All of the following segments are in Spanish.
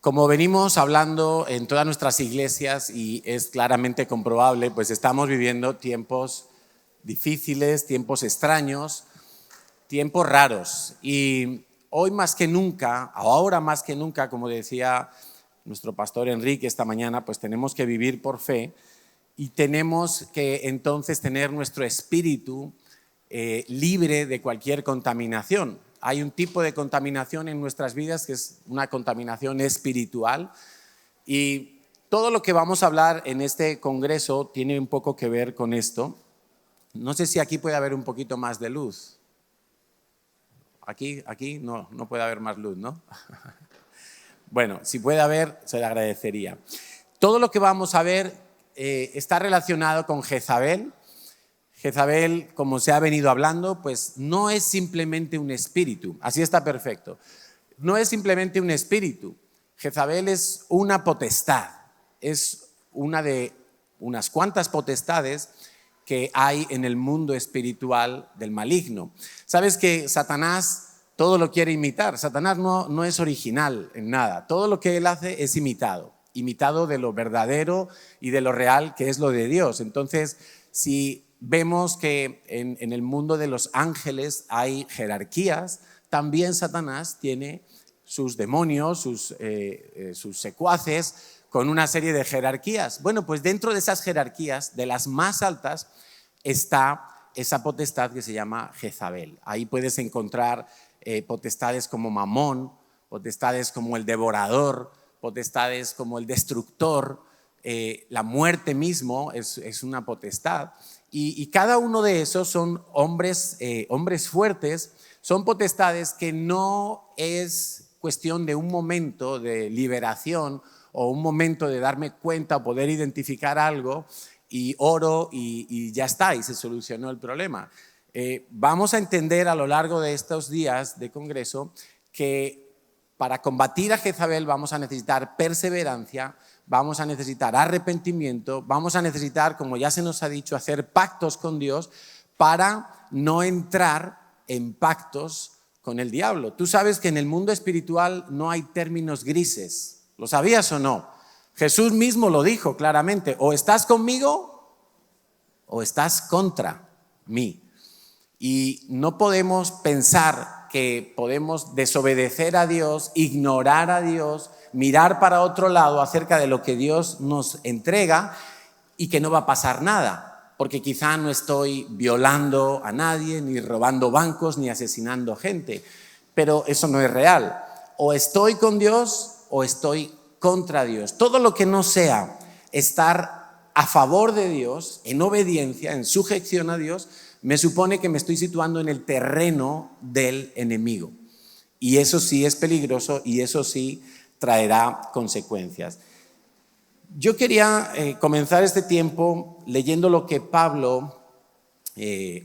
Como venimos hablando en todas nuestras iglesias y es claramente comprobable, pues estamos viviendo tiempos difíciles, tiempos extraños, tiempos raros. Y hoy más que nunca, o ahora más que nunca, como decía nuestro pastor Enrique esta mañana, pues tenemos que vivir por fe y tenemos que entonces tener nuestro espíritu libre de cualquier contaminación. Hay un tipo de contaminación en nuestras vidas que es una contaminación espiritual y todo lo que vamos a hablar en este congreso tiene un poco que ver con esto. No sé si aquí puede haber un poquito más de luz. Aquí no puede haber más luz, ¿no? Bueno, si puede haber, se le agradecería. Todo lo que vamos a ver está relacionado con Jezabel. Jezabel, como se ha venido hablando, pues no es simplemente un espíritu, así está perfecto. No es simplemente un espíritu. Jezabel es una potestad, es una de unas cuantas potestades que hay en el mundo espiritual del maligno. Sabes que Satanás todo lo quiere imitar. Satanás no es original en nada. Todo lo que él hace es imitado de lo verdadero y de lo real que es lo de Dios. Entonces, si vemos que en el mundo de los ángeles hay jerarquías, también Satanás tiene sus demonios, sus secuaces, con una serie de jerarquías. Bueno, pues dentro de esas jerarquías, de las más altas, está esa potestad que se llama Jezabel. Ahí puedes encontrar potestades como Mamón, potestades como el devorador, potestades como el destructor, la muerte mismo es una potestad. Y cada uno de esos son hombres fuertes, son potestades que no es cuestión de un momento de liberación o un momento de darme cuenta o poder identificar algo y oro y ya está, y se solucionó el problema. Vamos a entender a lo largo de estos días de congreso que para combatir a Jezabel vamos a necesitar perseverancia, vamos a necesitar arrepentimiento, vamos a necesitar, como ya se nos ha dicho, hacer pactos con Dios para no entrar en pactos con el diablo. Tú sabes que en el mundo espiritual no hay términos grises. ¿Lo sabías o no? Jesús mismo lo dijo claramente, o estás conmigo o estás contra mí. Y no podemos pensar que podemos desobedecer a Dios, ignorar a Dios, mirar para otro lado acerca de lo que Dios nos entrega y que no va a pasar nada, porque quizá no estoy violando a nadie, ni robando bancos, ni asesinando gente, pero eso no es real. O estoy con Dios o estoy contra Dios. Todo lo que no sea estar a favor de Dios, en obediencia, en sujeción a Dios, me supone que me estoy situando en el terreno del enemigo. Y eso sí es peligroso y eso sí traerá consecuencias. Yo quería comenzar este tiempo leyendo lo que Pablo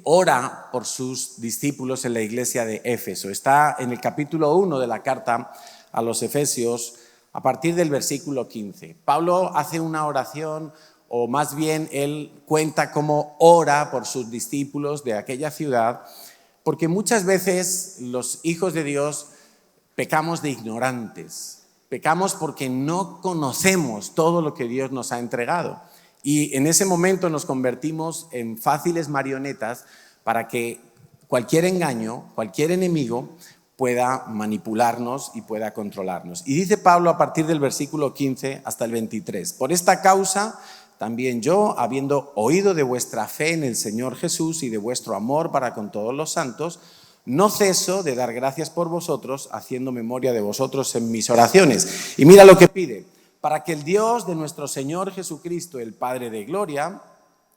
ora por sus discípulos en la iglesia de Éfeso. Está en el capítulo 1 de la carta a los Efesios, a partir del versículo 15. Pablo hace una oración, o más bien él cuenta cómo ora por sus discípulos de aquella ciudad, porque muchas veces los hijos de Dios pecamos de ignorantes, pecamos porque no conocemos todo lo que Dios nos ha entregado. Y en ese momento nos convertimos en fáciles marionetas para que cualquier engaño, cualquier enemigo pueda manipularnos y pueda controlarnos. Y dice Pablo a partir del versículo 15 hasta el 23, por esta causa también yo, habiendo oído de vuestra fe en el Señor Jesús y de vuestro amor para con todos los santos, no ceso de dar gracias por vosotros, haciendo memoria de vosotros en mis oraciones. Y mira lo que pide, para que el Dios de nuestro Señor Jesucristo, el Padre de gloria,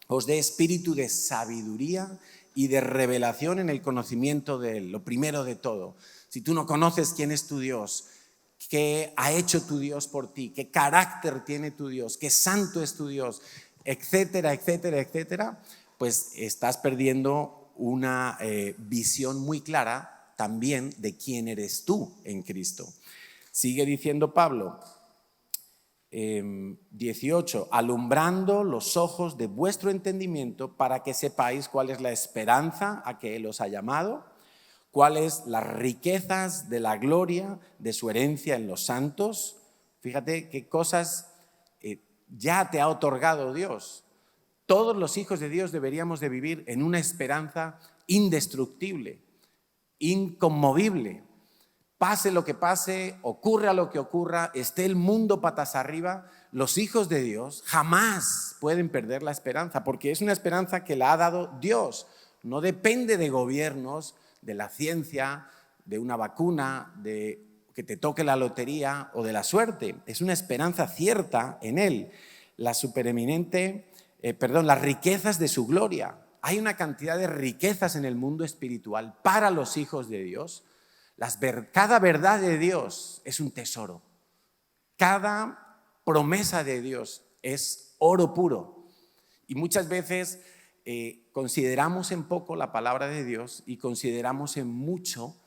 os dé espíritu de sabiduría y de revelación en el conocimiento de Él. Lo primero de todo, si tú no conoces quién es tu Dios, qué ha hecho tu Dios por ti, qué carácter tiene tu Dios, qué santo es tu Dios, etcétera, etcétera, etcétera, pues estás perdiendo una visión muy clara también de quién eres tú en Cristo. Sigue diciendo Pablo, 18, alumbrando los ojos de vuestro entendimiento para que sepáis cuál es la esperanza a que Él os ha llamado, cuáles las riquezas de la gloria de su herencia en los santos, Fíjate qué cosas ya te ha otorgado Dios. Todos los hijos de Dios deberíamos de vivir en una esperanza indestructible, inconmovible. Pase lo que pase, ocurra lo que ocurra, esté el mundo patas arriba, los hijos de Dios jamás pueden perder la esperanza, porque es una esperanza que la ha dado Dios. No depende de gobiernos, de la ciencia, de una vacuna, de que te toque la lotería o de la suerte. Es una esperanza cierta en Él. Las riquezas de su gloria. Hay una cantidad de riquezas en el mundo espiritual para los hijos de Dios. Cada verdad de Dios es un tesoro. Cada promesa de Dios es oro puro. Y muchas veces consideramos en poco la palabra de Dios y consideramos en mucho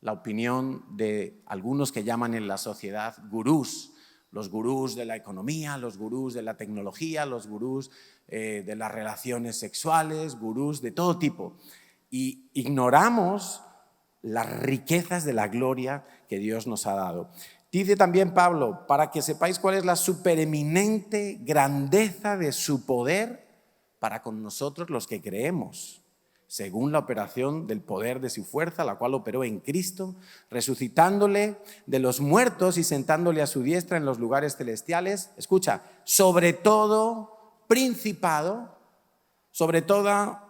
la opinión de algunos que llaman en la sociedad gurús. Los gurús de la economía, los gurús de la tecnología, los gurús de las relaciones sexuales, gurús de todo tipo. Y ignoramos las riquezas de la gloria que Dios nos ha dado. Dice también Pablo, para que sepáis cuál es la supereminente grandeza de su poder para con nosotros los que creemos, según la operación del poder de su fuerza, la cual operó en Cristo, resucitándole de los muertos y sentándole a su diestra en los lugares celestiales. Escucha, sobre todo principado, sobre toda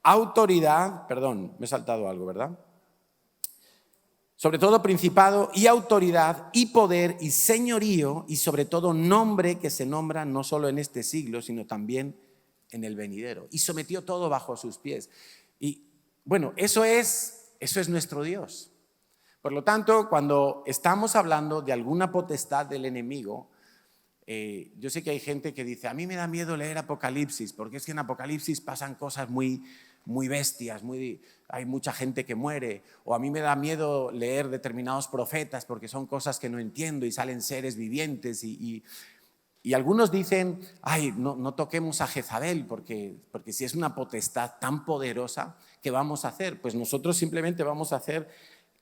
autoridad, perdón, me he saltado algo, ¿verdad? Sobre todo principado y autoridad y poder y señorío y sobre todo nombre que se nombra no solo en este siglo, sino también en el venidero. Y sometió todo bajo sus pies. Y bueno, eso es nuestro Dios. Por lo tanto, cuando estamos hablando de alguna potestad del enemigo, yo sé que hay gente que dice, a mí me da miedo leer Apocalipsis, porque es que en Apocalipsis pasan cosas muy bestias, hay mucha gente que muere, o a mí me da miedo leer determinados profetas porque son cosas que no entiendo y salen seres vivientes y algunos dicen, ay, no toquemos a Jezabel porque si es una potestad tan poderosa, ¿qué vamos a hacer? Pues nosotros simplemente vamos a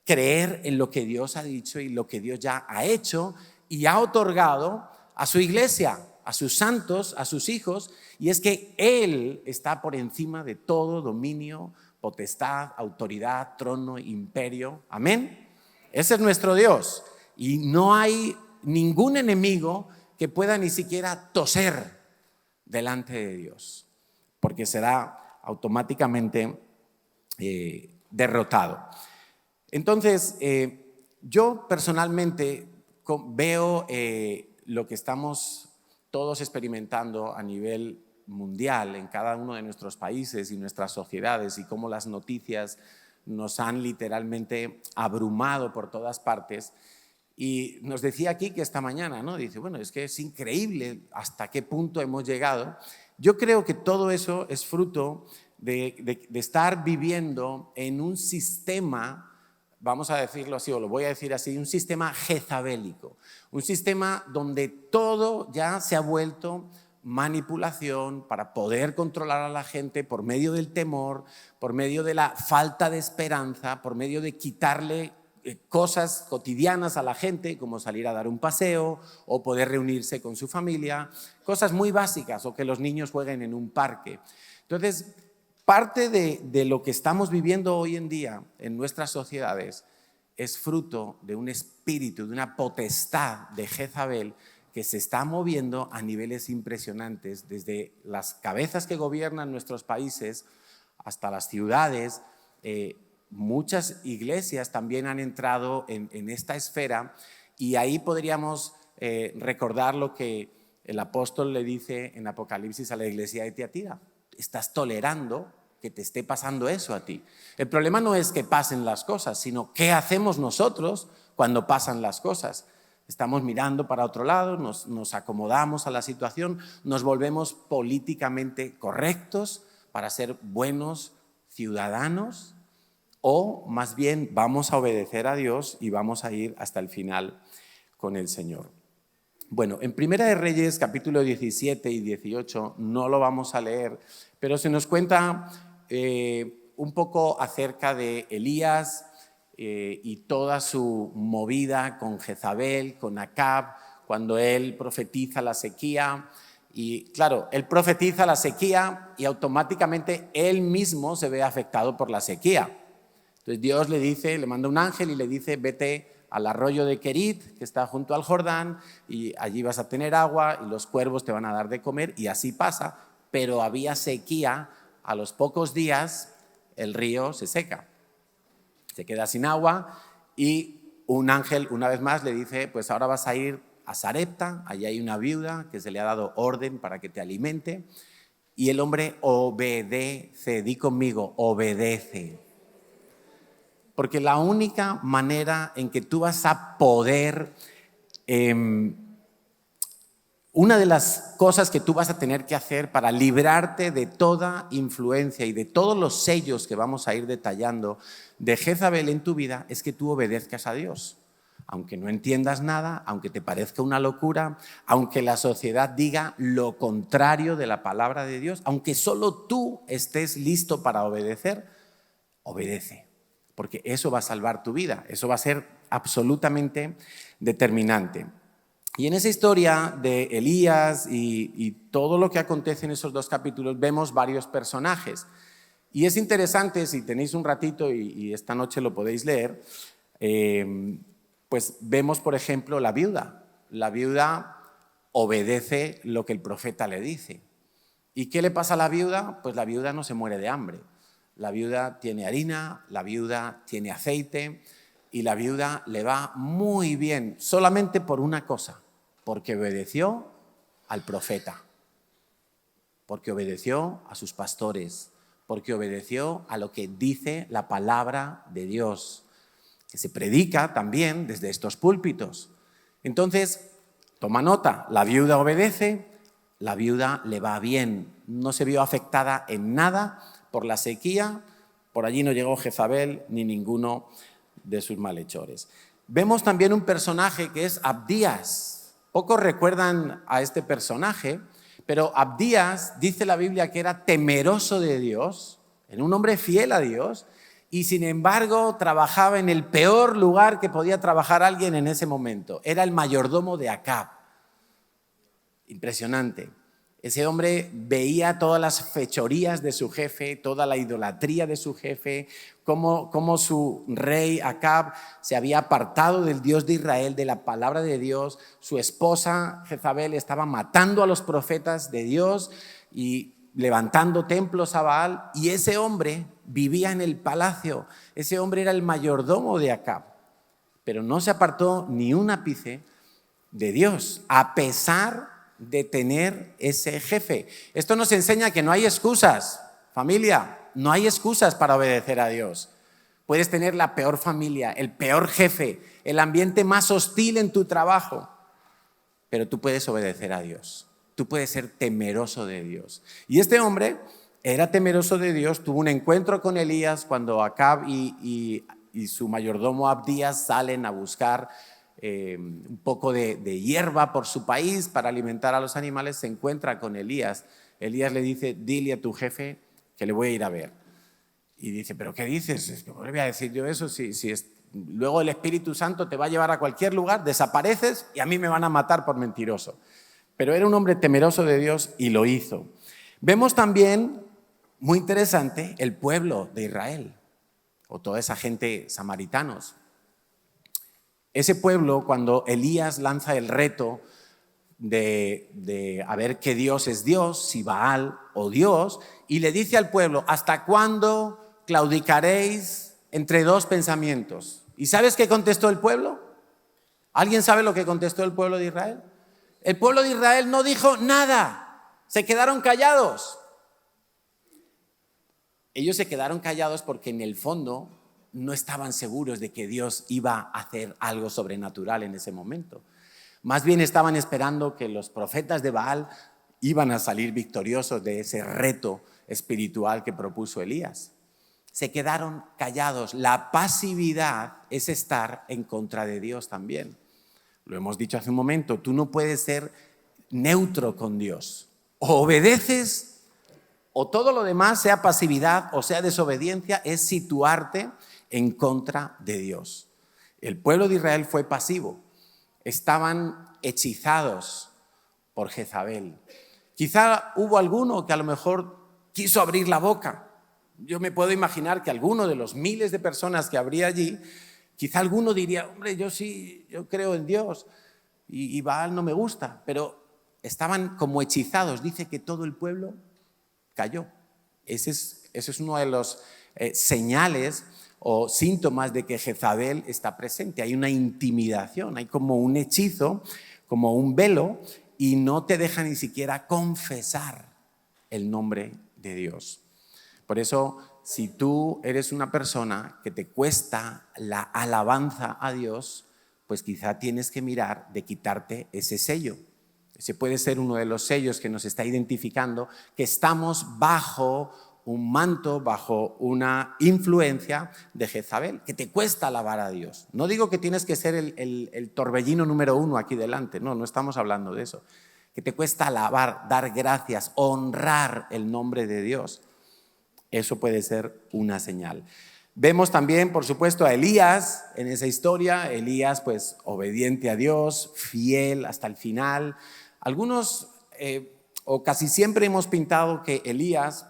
creer en lo que Dios ha dicho y lo que Dios ya ha hecho y ha otorgado a su iglesia, a sus santos, a sus hijos, y es que Él está por encima de todo dominio, potestad, autoridad, trono, imperio. Amén. Ese es nuestro Dios y no hay ningún enemigo que pueda ni siquiera toser delante de Dios, porque será automáticamente derrotado. Entonces, yo personalmente veo lo que estamos todos experimentando a nivel mundial en cada uno de nuestros países y nuestras sociedades y cómo las noticias nos han literalmente abrumado por todas partes. Y nos decía aquí que esta mañana, ¿no? Dice, bueno, es que es increíble hasta qué punto hemos llegado. Yo creo que todo eso es fruto de estar viviendo en un sistema, vamos a decirlo así, o lo voy a decir así, un sistema jezabélico, un sistema donde todo ya se ha vuelto manipulación para poder controlar a la gente por medio del temor, por medio de la falta de esperanza, por medio de quitarle cosas cotidianas a la gente, como salir a dar un paseo o poder reunirse con su familia, cosas muy básicas, o que los niños jueguen en un parque. Entonces, parte de lo que estamos viviendo hoy en día en nuestras sociedades es fruto de un espíritu, de una potestad de Jezabel que se está moviendo a niveles impresionantes, desde las cabezas que gobiernan nuestros países hasta las ciudades. Muchas iglesias también han entrado en esta esfera y ahí podríamos recordar lo que el apóstol le dice en Apocalipsis a la iglesia de Tiatira. Estás tolerando que te esté pasando eso a ti. El problema no es que pasen las cosas, sino qué hacemos nosotros cuando pasan las cosas. Estamos mirando para otro lado, nos acomodamos a la situación, nos volvemos políticamente correctos para ser buenos ciudadanos, o más bien vamos a obedecer a Dios y vamos a ir hasta el final con el Señor. Bueno, en Primera de Reyes, capítulo 17 y 18, no lo vamos a leer, pero se nos cuenta un poco acerca de Elías y toda su movida con Jezabel, con Acab, cuando él profetiza la sequía. Y claro, él profetiza la sequía y automáticamente él mismo se ve afectado por la sequía. Entonces Dios le dice, le manda un ángel y le dice, vete al arroyo de Querit, que está junto al Jordán, y allí vas a tener agua y los cuervos te van a dar de comer, y así pasa. Pero había sequía, a los pocos días el río se seca, se queda sin agua, y un ángel una vez más le dice, pues ahora vas a ir a Sarepta, allí hay una viuda que se le ha dado orden para que te alimente, y el hombre obedece, di conmigo, obedece. Porque la única manera en que tú vas a poder, una de las cosas que tú vas a tener que hacer para librarte de toda influencia y de todos los sellos que vamos a ir detallando de Jezabel en tu vida es que tú obedezcas a Dios. Aunque no entiendas nada, aunque te parezca una locura, aunque la sociedad diga lo contrario de la palabra de Dios, aunque solo tú estés listo para obedecer, obedece. Porque eso va a salvar tu vida, eso va a ser absolutamente determinante. Y en esa historia de Elías y todo lo que acontece en esos 2 capítulos vemos varios personajes. Y es interesante, si tenéis un ratito y esta noche lo podéis leer, pues vemos, por ejemplo, la viuda. La viuda obedece lo que el profeta le dice. ¿Y qué le pasa a la viuda? Pues la viuda no se muere de hambre. La viuda tiene harina, la viuda tiene aceite y la viuda le va muy bien solamente por una cosa, porque obedeció al profeta, porque obedeció a sus pastores, porque obedeció a lo que dice la palabra de Dios, que se predica también desde estos púlpitos. Entonces, toma nota, la viuda obedece, la viuda le va bien, no se vio afectada en nada por la sequía, por allí no llegó Jezabel ni ninguno de sus malhechores. Vemos también un personaje que es Abdías. Pocos recuerdan a este personaje, pero Abdías dice la Biblia que era temeroso de Dios, era un hombre fiel a Dios, y sin embargo trabajaba en el peor lugar que podía trabajar alguien en ese momento. Era el mayordomo de Acab. Impresionante. Ese hombre veía todas las fechorías de su jefe, toda la idolatría de su jefe, cómo su rey Acab se había apartado del Dios de Israel, de la palabra de Dios. Su esposa Jezabel estaba matando a los profetas de Dios y levantando templos a Baal. Y ese hombre vivía en el palacio. Ese hombre era el mayordomo de Acab. Pero no se apartó ni un ápice de Dios, a pesar de tener ese jefe. Esto nos enseña que no hay excusas, familia, no hay excusas para obedecer a Dios. Puedes tener la peor familia, el peor jefe, el ambiente más hostil en tu trabajo, pero tú puedes obedecer a Dios. Tú puedes ser temeroso de Dios. Y este hombre era temeroso de Dios, tuvo un encuentro con Elías cuando Acab y su mayordomo Abdías salen a buscar un poco de hierba por su país para alimentar a los animales. Se encuentra con Elías. Elías le dice, dile a tu jefe que le voy a ir a ver. Y dice, ¿pero qué dices? ¿Cómo le voy a decir yo eso? Luego el Espíritu Santo te va a llevar a cualquier lugar, desapareces y a mí me van a matar por mentiroso. Pero era un hombre temeroso de Dios y lo hizo. Vemos también, muy interesante, el pueblo de Israel, o toda esa gente samaritanos. Ese pueblo, cuando Elías lanza el reto de a ver qué Dios es Dios, si Baal o Dios, y le dice al pueblo, ¿hasta cuándo claudicaréis entre 2 pensamientos? ¿Y sabes qué contestó el pueblo? ¿Alguien sabe lo que contestó el pueblo de Israel? El pueblo de Israel no dijo nada, se quedaron callados. Ellos se quedaron callados porque en el fondo no estaban seguros de que Dios iba a hacer algo sobrenatural en ese momento. Más bien estaban esperando que los profetas de Baal iban a salir victoriosos de ese reto espiritual que propuso Elías. Se quedaron callados. La pasividad es estar en contra de Dios también. Lo hemos dicho hace un momento, tú no puedes ser neutro con Dios. O obedeces o todo lo demás, sea pasividad o sea desobediencia, es situarte en contra de Dios. El pueblo de Israel fue pasivo. Estaban hechizados por Jezabel. Quizá hubo alguno que a lo mejor quiso abrir la boca. Yo me puedo imaginar que alguno de los miles de personas que habría allí, quizá alguno diría, hombre, yo creo en Dios y Baal no me gusta, pero estaban como hechizados. Dice que todo el pueblo cayó. Ese es uno de los señales o síntomas de que Jezabel está presente. Hay una intimidación, hay como un hechizo, como un velo, y no te deja ni siquiera confesar el nombre de Dios. Por eso, si tú eres una persona que te cuesta la alabanza a Dios, pues quizá tienes que mirar de quitarte ese sello. Ese puede ser uno de los sellos que nos está identificando que estamos bajo un manto, bajo una influencia de Jezabel, que te cuesta alabar a Dios. No digo que tienes que ser el torbellino número 1 aquí delante, no estamos hablando de eso. Que te cuesta alabar, dar gracias, honrar el nombre de Dios. Eso puede ser una señal. Vemos también, por supuesto, a Elías en esa historia. Elías, pues, obediente a Dios, fiel hasta el final. Algunos, o casi siempre hemos pintado que Elías,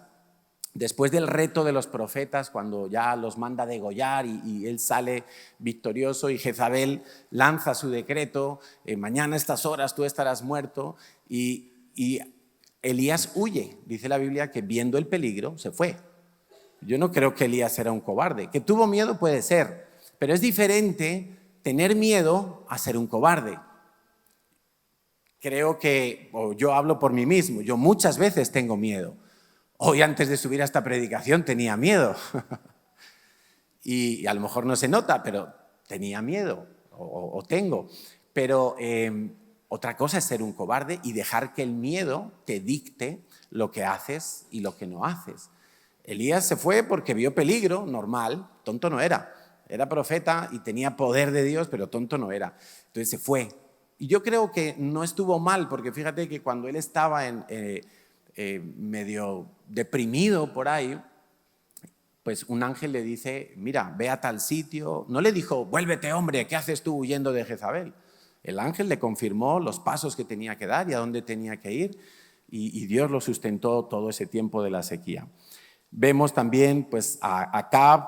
después del reto de los profetas, cuando ya los manda degollar y él sale victorioso y Jezabel lanza su decreto, mañana a estas horas tú estarás muerto, y Elías huye. Dice la Biblia que viendo el peligro se fue. Yo no creo que Elías era un cobarde. Que tuvo miedo puede ser, pero es diferente tener miedo a ser un cobarde. Creo que, o yo hablo por mí mismo, yo muchas veces tengo miedo. Hoy antes de subir a esta predicación tenía miedo. Y a lo mejor no se nota, pero tenía miedo, o tengo. Pero otra cosa es ser un cobarde y dejar que el miedo te dicte lo que haces y lo que no haces. Elías se fue porque vio peligro, normal, tonto no era. Era profeta y tenía poder de Dios, pero tonto no era. Entonces se fue. Y yo creo que no estuvo mal, porque fíjate que cuando él estaba medio deprimido por ahí, pues un ángel le dice, mira, ve a tal sitio. No le dijo, vuélvete hombre, ¿qué haces tú huyendo de Jezabel? El ángel le confirmó los pasos que tenía que dar y a dónde tenía que ir, y Dios lo sustentó todo ese tiempo de la sequía. Vemos también pues, a Acab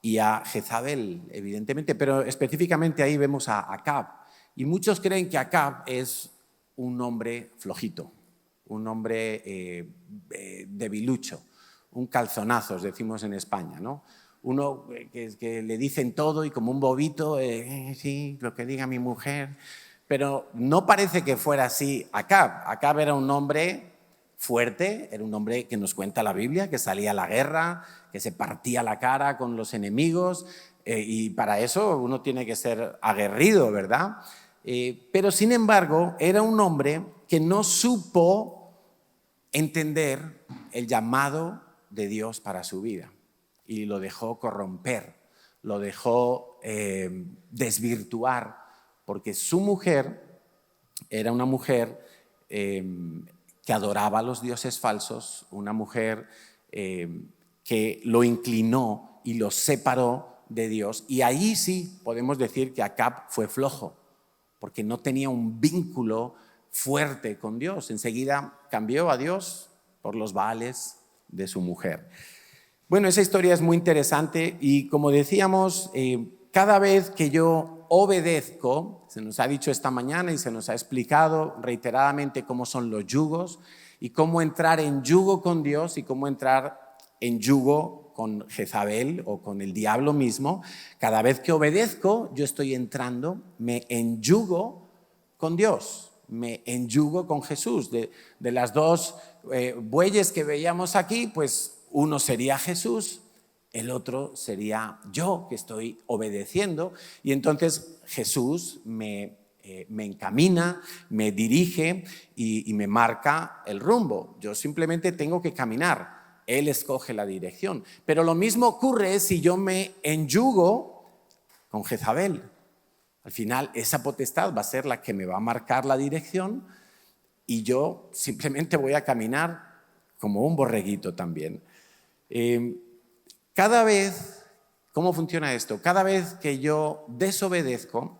y a Jezabel, evidentemente, pero específicamente ahí vemos a Acab. Y muchos creen que Acab es un hombre flojito, un hombre debilucho, un calzonazos, decimos en España, ¿no? Uno que le dicen todo y como un bobito, sí, lo que diga mi mujer. Pero no parece que fuera así Acab. Acab era un hombre fuerte, era un hombre que nos cuenta la Biblia, que salía a la guerra, que se partía la cara con los enemigos, y para eso uno tiene que ser aguerrido, ¿verdad? Pero sin embargo era un hombre que no supo entender el llamado de Dios para su vida y lo dejó corromper, lo dejó desvirtuar, porque su mujer era una mujer que adoraba a los dioses falsos, una mujer que lo inclinó y lo separó de Dios. Y ahí sí podemos decir que Acab fue flojo, porque no tenía un vínculo fuerte con Dios. Enseguida cambió a Dios por los Baales de su mujer. Bueno, esa historia es muy interesante y como decíamos, cada vez que yo obedezco, se nos ha dicho esta mañana y se nos ha explicado reiteradamente cómo son los yugos y cómo entrar en yugo con Dios y cómo entrar en yugo con Jezabel o con el diablo mismo. Cada vez que obedezco, yo estoy entrando, me enyugo con Dios, me enyugo con Jesús. De las dos bueyes que veíamos aquí, pues uno sería Jesús, el otro sería yo, que estoy obedeciendo, y entonces Jesús me encamina, me dirige y me marca el rumbo. Yo simplemente tengo que caminar, Él escoge la dirección. Pero lo mismo ocurre si yo me enyugo con Jezabel. Al final esa potestad va a ser la que me va a marcar la dirección y yo simplemente voy a caminar como un borreguito también. Cada vez ¿Cómo funciona esto? Cada vez que yo desobedezco,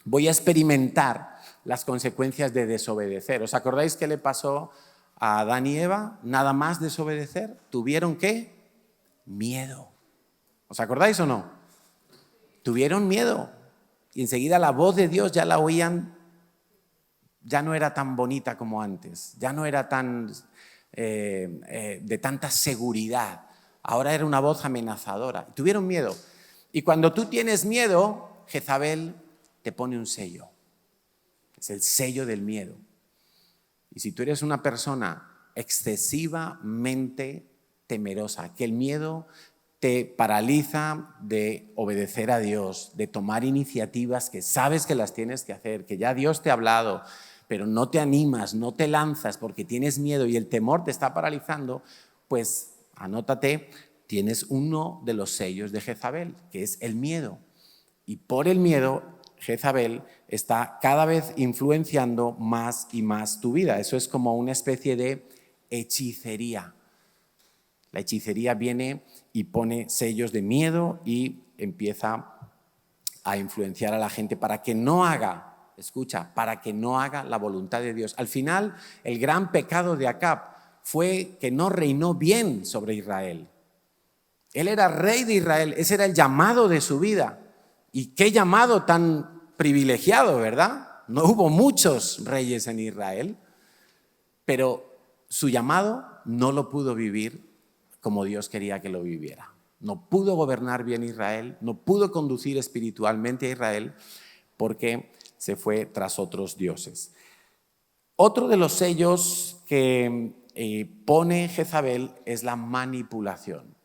voy a experimentar las consecuencias de desobedecer. ¿Os acordáis qué le pasó a Adán y Eva? Nada más desobedecer, ¿tuvieron qué? Miedo. ¿Os acordáis o no? Tuvieron miedo. Y enseguida la voz de Dios ya la oían, ya no era tan bonita como antes, ya no era tan de tanta seguridad. Ahora era una voz amenazadora. Tuvieron miedo. Y cuando tú tienes miedo, Jezabel te pone un sello. Es el sello del miedo. Y si tú eres una persona excesivamente temerosa, que el miedo te paraliza de obedecer a Dios, de tomar iniciativas que sabes que las tienes que hacer, que ya Dios te ha hablado, pero no te animas, no te lanzas porque tienes miedo y el temor te está paralizando, pues anótate, tienes uno de los sellos de Jezabel, que es el miedo. Y por el miedo, Jezabel está cada vez influenciando más y más tu vida. Eso es como una especie de hechicería. La hechicería viene y pone sellos de miedo y empieza a influenciar a la gente para que no haga, escucha, para que no haga la voluntad de Dios. Al final, el gran pecado de Acab fue que no reinó bien sobre Israel. Él era rey de Israel, ese era el llamado de su vida. Y qué llamado tan privilegiado, ¿verdad? No hubo muchos reyes en Israel, pero su llamado no lo pudo vivir como Dios quería que lo viviera. No pudo gobernar bien Israel, no pudo conducir espiritualmente a Israel porque se fue tras otros dioses. Otro de los sellos que pone Jezabel es la manipulación.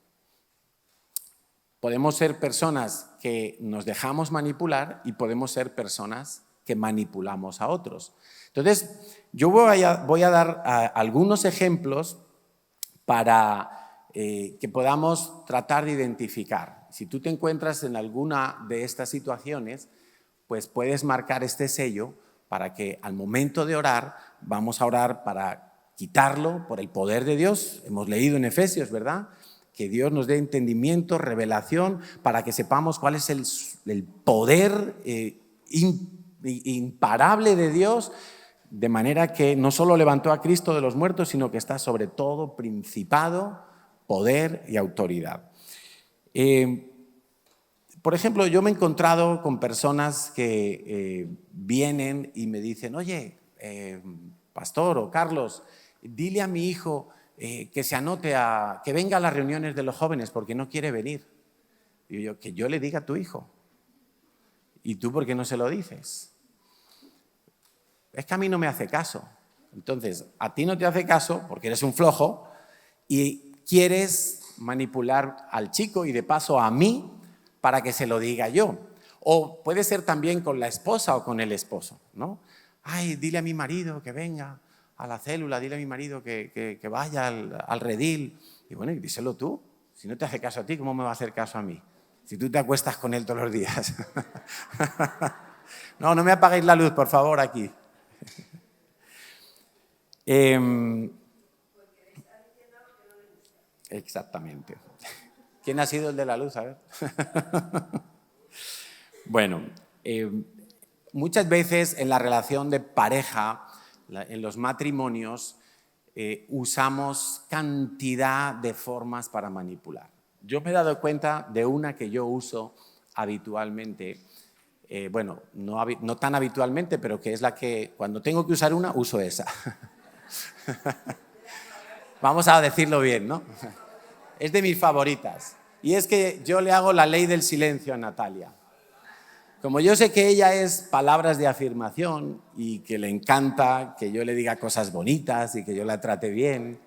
Podemos ser personas que nos dejamos manipular y podemos ser personas que manipulamos a otros. Entonces, yo voy a dar algunos ejemplos para que podamos tratar de identificar. Si tú te encuentras en alguna de estas situaciones, pues puedes marcar este sello para que al momento de orar, vamos a orar para quitarlo por el poder de Dios. Hemos leído en Efesios, ¿verdad?, que Dios nos dé entendimiento, revelación, para que sepamos cuál es el poder imparable de Dios, de manera que no solo levantó a Cristo de los muertos, sino que está sobre todo principado, poder y autoridad. Por ejemplo, yo me he encontrado con personas que vienen y me dicen, oye, pastor o Carlos, dile a mi hijo que se anote que venga a las reuniones de los jóvenes porque no quiere venir. Y yo, que yo le diga a tu hijo. ¿Y tú por qué no se lo dices? Es que a mí no me hace caso. Entonces, a ti no te hace caso porque eres un flojo y quieres manipular al chico y de paso a mí para que se lo diga yo. O puede ser también con la esposa o con el esposo, ¿no? Ay, dile a mi marido que venga a la célula, dile a mi marido que vaya al redil. Y bueno, díselo tú. Si no te hace caso a ti, ¿cómo me va a hacer caso a mí? Si tú te acuestas con él todos los días. No me apaguéis la luz, por favor, aquí. Exactamente. ¿Quién ha sido el de la luz? A ver. Bueno, muchas veces en la relación de pareja, en los matrimonios, usamos cantidad de formas para manipular. Yo me he dado cuenta de una que yo uso habitualmente, no tan habitualmente, pero que es la que cuando tengo que usar una, uso esa. Vamos a decirlo bien, ¿no? Es de mis favoritas. Y es que yo le hago la ley del silencio a Natalia. Como yo sé que ella es palabras de afirmación y que le encanta que yo le diga cosas bonitas y que yo la trate bien,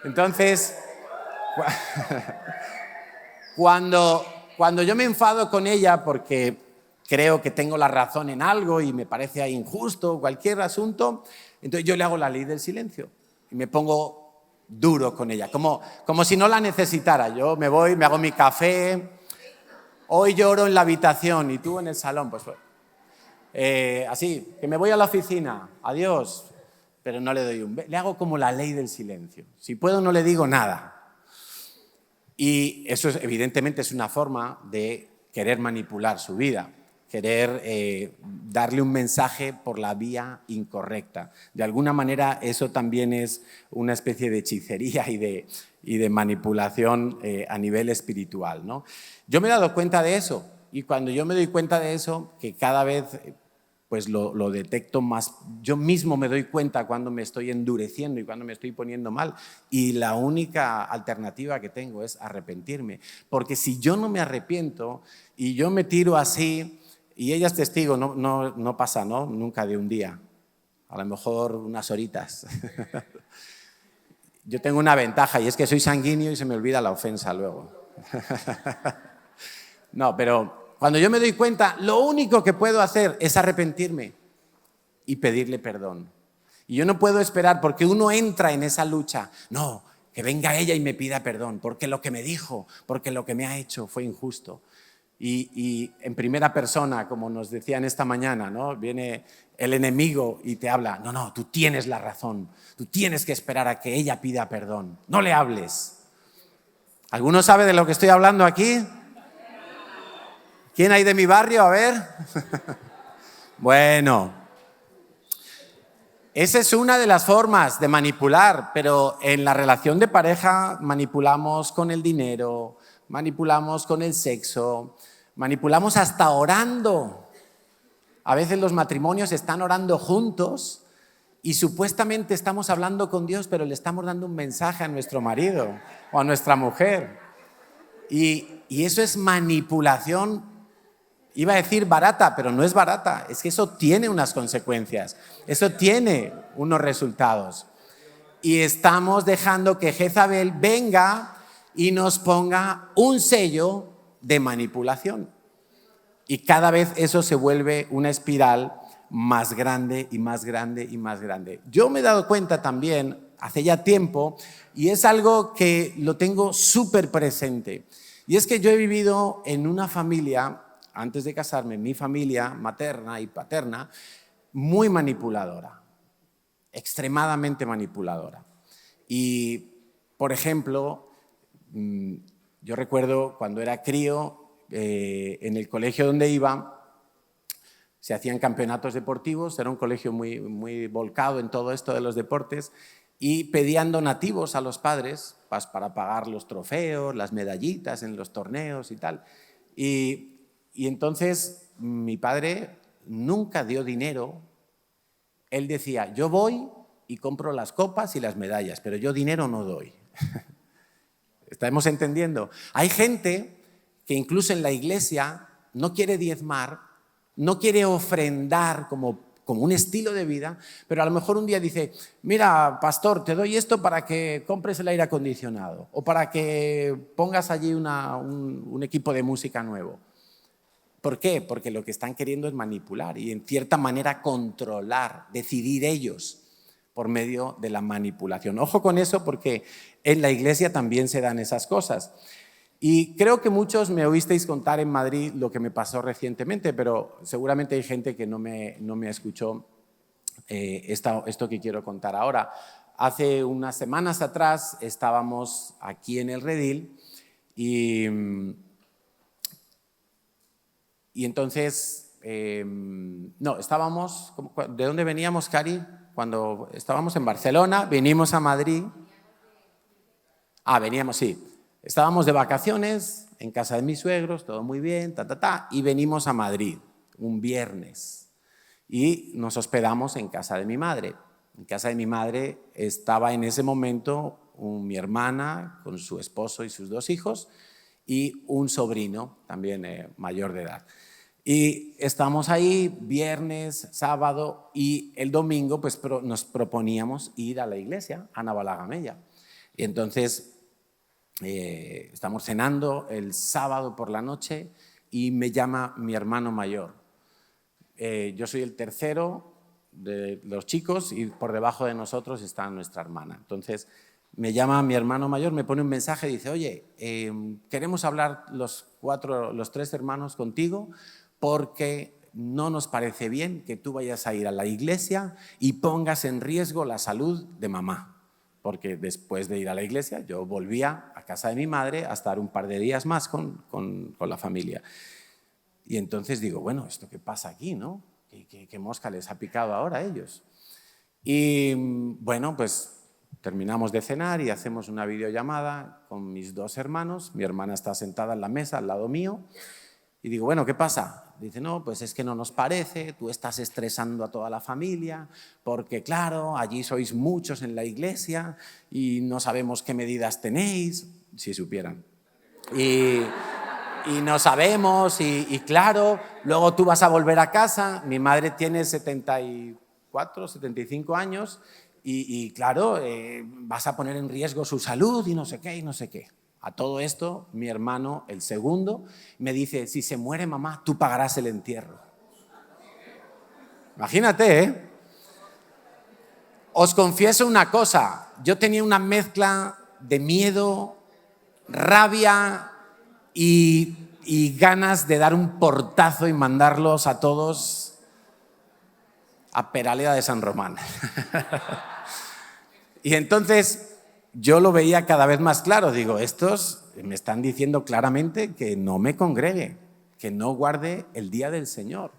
entonces, cuando yo me enfado con ella porque creo que tengo la razón en algo y me parece injusto cualquier asunto, entonces yo le hago la ley del silencio y me pongo duro con ella, como si no la necesitara. Yo me voy, me hago mi café. Hoy lloro en la habitación y tú en el salón, pues así, que me voy a la oficina, adiós, pero no le doy le hago como la ley del silencio. Si puedo no le digo nada. Y eso evidentemente es una forma de querer manipular su vida, querer darle un mensaje por la vía incorrecta. De alguna manera eso también es una especie de hechicería y de manipulación a nivel espiritual, ¿no? Yo me he dado cuenta de eso, y cuando yo me doy cuenta de eso, que cada vez pues lo detecto más, yo mismo me doy cuenta cuando me estoy endureciendo y cuando me estoy poniendo mal, y la única alternativa que tengo es arrepentirme, porque si yo no me arrepiento y yo me tiro así, y ella es testigo, no pasa, ¿no? Nunca de un día, a lo mejor unas horitas. Yo tengo una ventaja y es que soy sanguíneo y se me olvida la ofensa luego. No, pero cuando yo me doy cuenta, lo único que puedo hacer es arrepentirme y pedirle perdón. Y yo no puedo esperar porque uno entra en esa lucha. No, que venga ella y me pida perdón, porque lo que me dijo, porque lo que me ha hecho fue injusto. Y en primera persona, como nos decían esta mañana, ¿no? Viene el enemigo y te habla. No, tú tienes la razón. Tú tienes que esperar a que ella pida perdón. No le hables. ¿Alguno sabe de lo que estoy hablando aquí? ¿Quién hay de mi barrio? A ver. Bueno, esa es una de las formas de manipular, pero en la relación de pareja manipulamos con el dinero, manipulamos con el sexo, manipulamos hasta orando. A veces los matrimonios están orando juntos y supuestamente estamos hablando con Dios, pero le estamos dando un mensaje a nuestro marido o a nuestra mujer. Y eso es manipulación. Iba a decir barata, pero no es barata, es que eso tiene unas consecuencias, eso tiene unos resultados. Y estamos dejando que Jezabel venga y nos ponga un sello de manipulación. Y cada vez eso se vuelve una espiral más grande y más grande y más grande. Yo me he dado cuenta también, hace ya tiempo, y es algo que lo tengo súper presente, y es que yo he vivido en una familia, antes de casarme, mi familia materna y paterna, muy manipuladora, extremadamente manipuladora. Y, por ejemplo, yo recuerdo cuando era crío, en el colegio donde iba, se hacían campeonatos deportivos, era un colegio muy volcado en todo esto de los deportes, y pedían donativos a los padres para pagar los trofeos, las medallitas en los torneos y tal. Y entonces mi padre nunca dio dinero. Él decía, yo voy y compro las copas y las medallas, pero yo dinero no doy. ¿Estamos entendiendo? Hay gente que incluso en la iglesia no quiere diezmar, no quiere ofrendar como un estilo de vida, pero a lo mejor un día dice, mira, pastor, te doy esto para que compres el aire acondicionado o para que pongas allí un equipo de música nuevo. ¿Por qué? Porque lo que están queriendo es manipular y en cierta manera controlar, decidir ellos por medio de la manipulación. Ojo con eso porque en la iglesia también se dan esas cosas. Y creo que muchos me oísteis contar en Madrid lo que me pasó recientemente, pero seguramente hay gente que no me escuchó esto que quiero contar ahora. Hace unas semanas atrás estábamos aquí en el Redil y entonces, estábamos, ¿de dónde veníamos, Cari? Cuando estábamos en Barcelona, vinimos a Madrid. Veníamos, sí. Estábamos de vacaciones en casa de mis suegros, todo muy bien, y venimos a Madrid un viernes y nos hospedamos en casa de mi madre. En casa de mi madre estaba en ese momento mi hermana con su esposo y sus 2 hijos y un sobrino también mayor de edad. Y estamos ahí viernes, sábado y el domingo pues nos proponíamos ir a la iglesia, a Navalagamella. Y entonces estamos cenando el sábado por la noche y me llama mi hermano mayor. Yo soy el tercero de los chicos y por debajo de nosotros está nuestra hermana. Entonces me llama mi hermano mayor, me pone un mensaje y dice, oye, queremos hablar los 3 hermanos contigo porque no nos parece bien que tú vayas a ir a la iglesia y pongas en riesgo la salud de mamá. porque después de ir a la iglesia yo volvía a casa de mi madre a estar un par de días más con la familia. Y entonces digo, bueno, ¿esto qué pasa aquí, no? ¿Qué mosca les ha picado ahora a ellos? Y bueno, pues terminamos de cenar y hacemos una videollamada con mis dos hermanos. Mi hermana está sentada en la mesa al lado mío. Y digo, bueno, ¿qué pasa? Dice, no, pues es que no nos parece, tú estás estresando a toda la familia, porque claro, allí sois muchos en la iglesia y no sabemos qué medidas tenéis, si supieran. Y no sabemos, y claro, luego tú vas a volver a casa, mi madre tiene 74, 75 años, y claro, vas a poner en riesgo su salud y no sé qué, y no sé qué. A todo esto, mi hermano, el segundo, me dice, si se muere mamá, tú pagarás el entierro. Imagínate, ¿eh? Os confieso una cosa, yo tenía una mezcla de miedo, rabia y ganas de dar un portazo y mandarlos a todos a Peraleda de San Román. Y entonces yo lo veía cada vez más claro. Digo, estos me están diciendo claramente que no me congregue, que no guarde el día del Señor,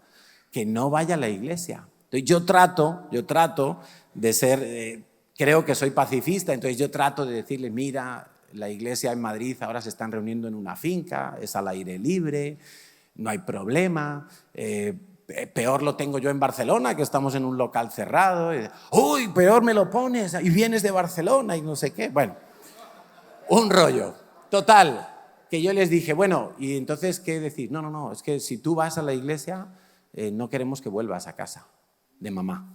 que no vaya a la iglesia. Entonces yo trato de ser, creo que soy pacifista, entonces yo trato de decirle, mira, la iglesia en Madrid ahora se están reuniendo en una finca, es al aire libre, no hay problema. Peor lo tengo yo en Barcelona, que estamos en un local cerrado. ¡Uy, peor me lo pones! Y vienes de Barcelona y no sé qué. Bueno, un rollo. Total, que yo les dije, bueno, ¿y entonces qué decir? No, es que si tú vas a la iglesia, no queremos que vuelvas a casa de mamá.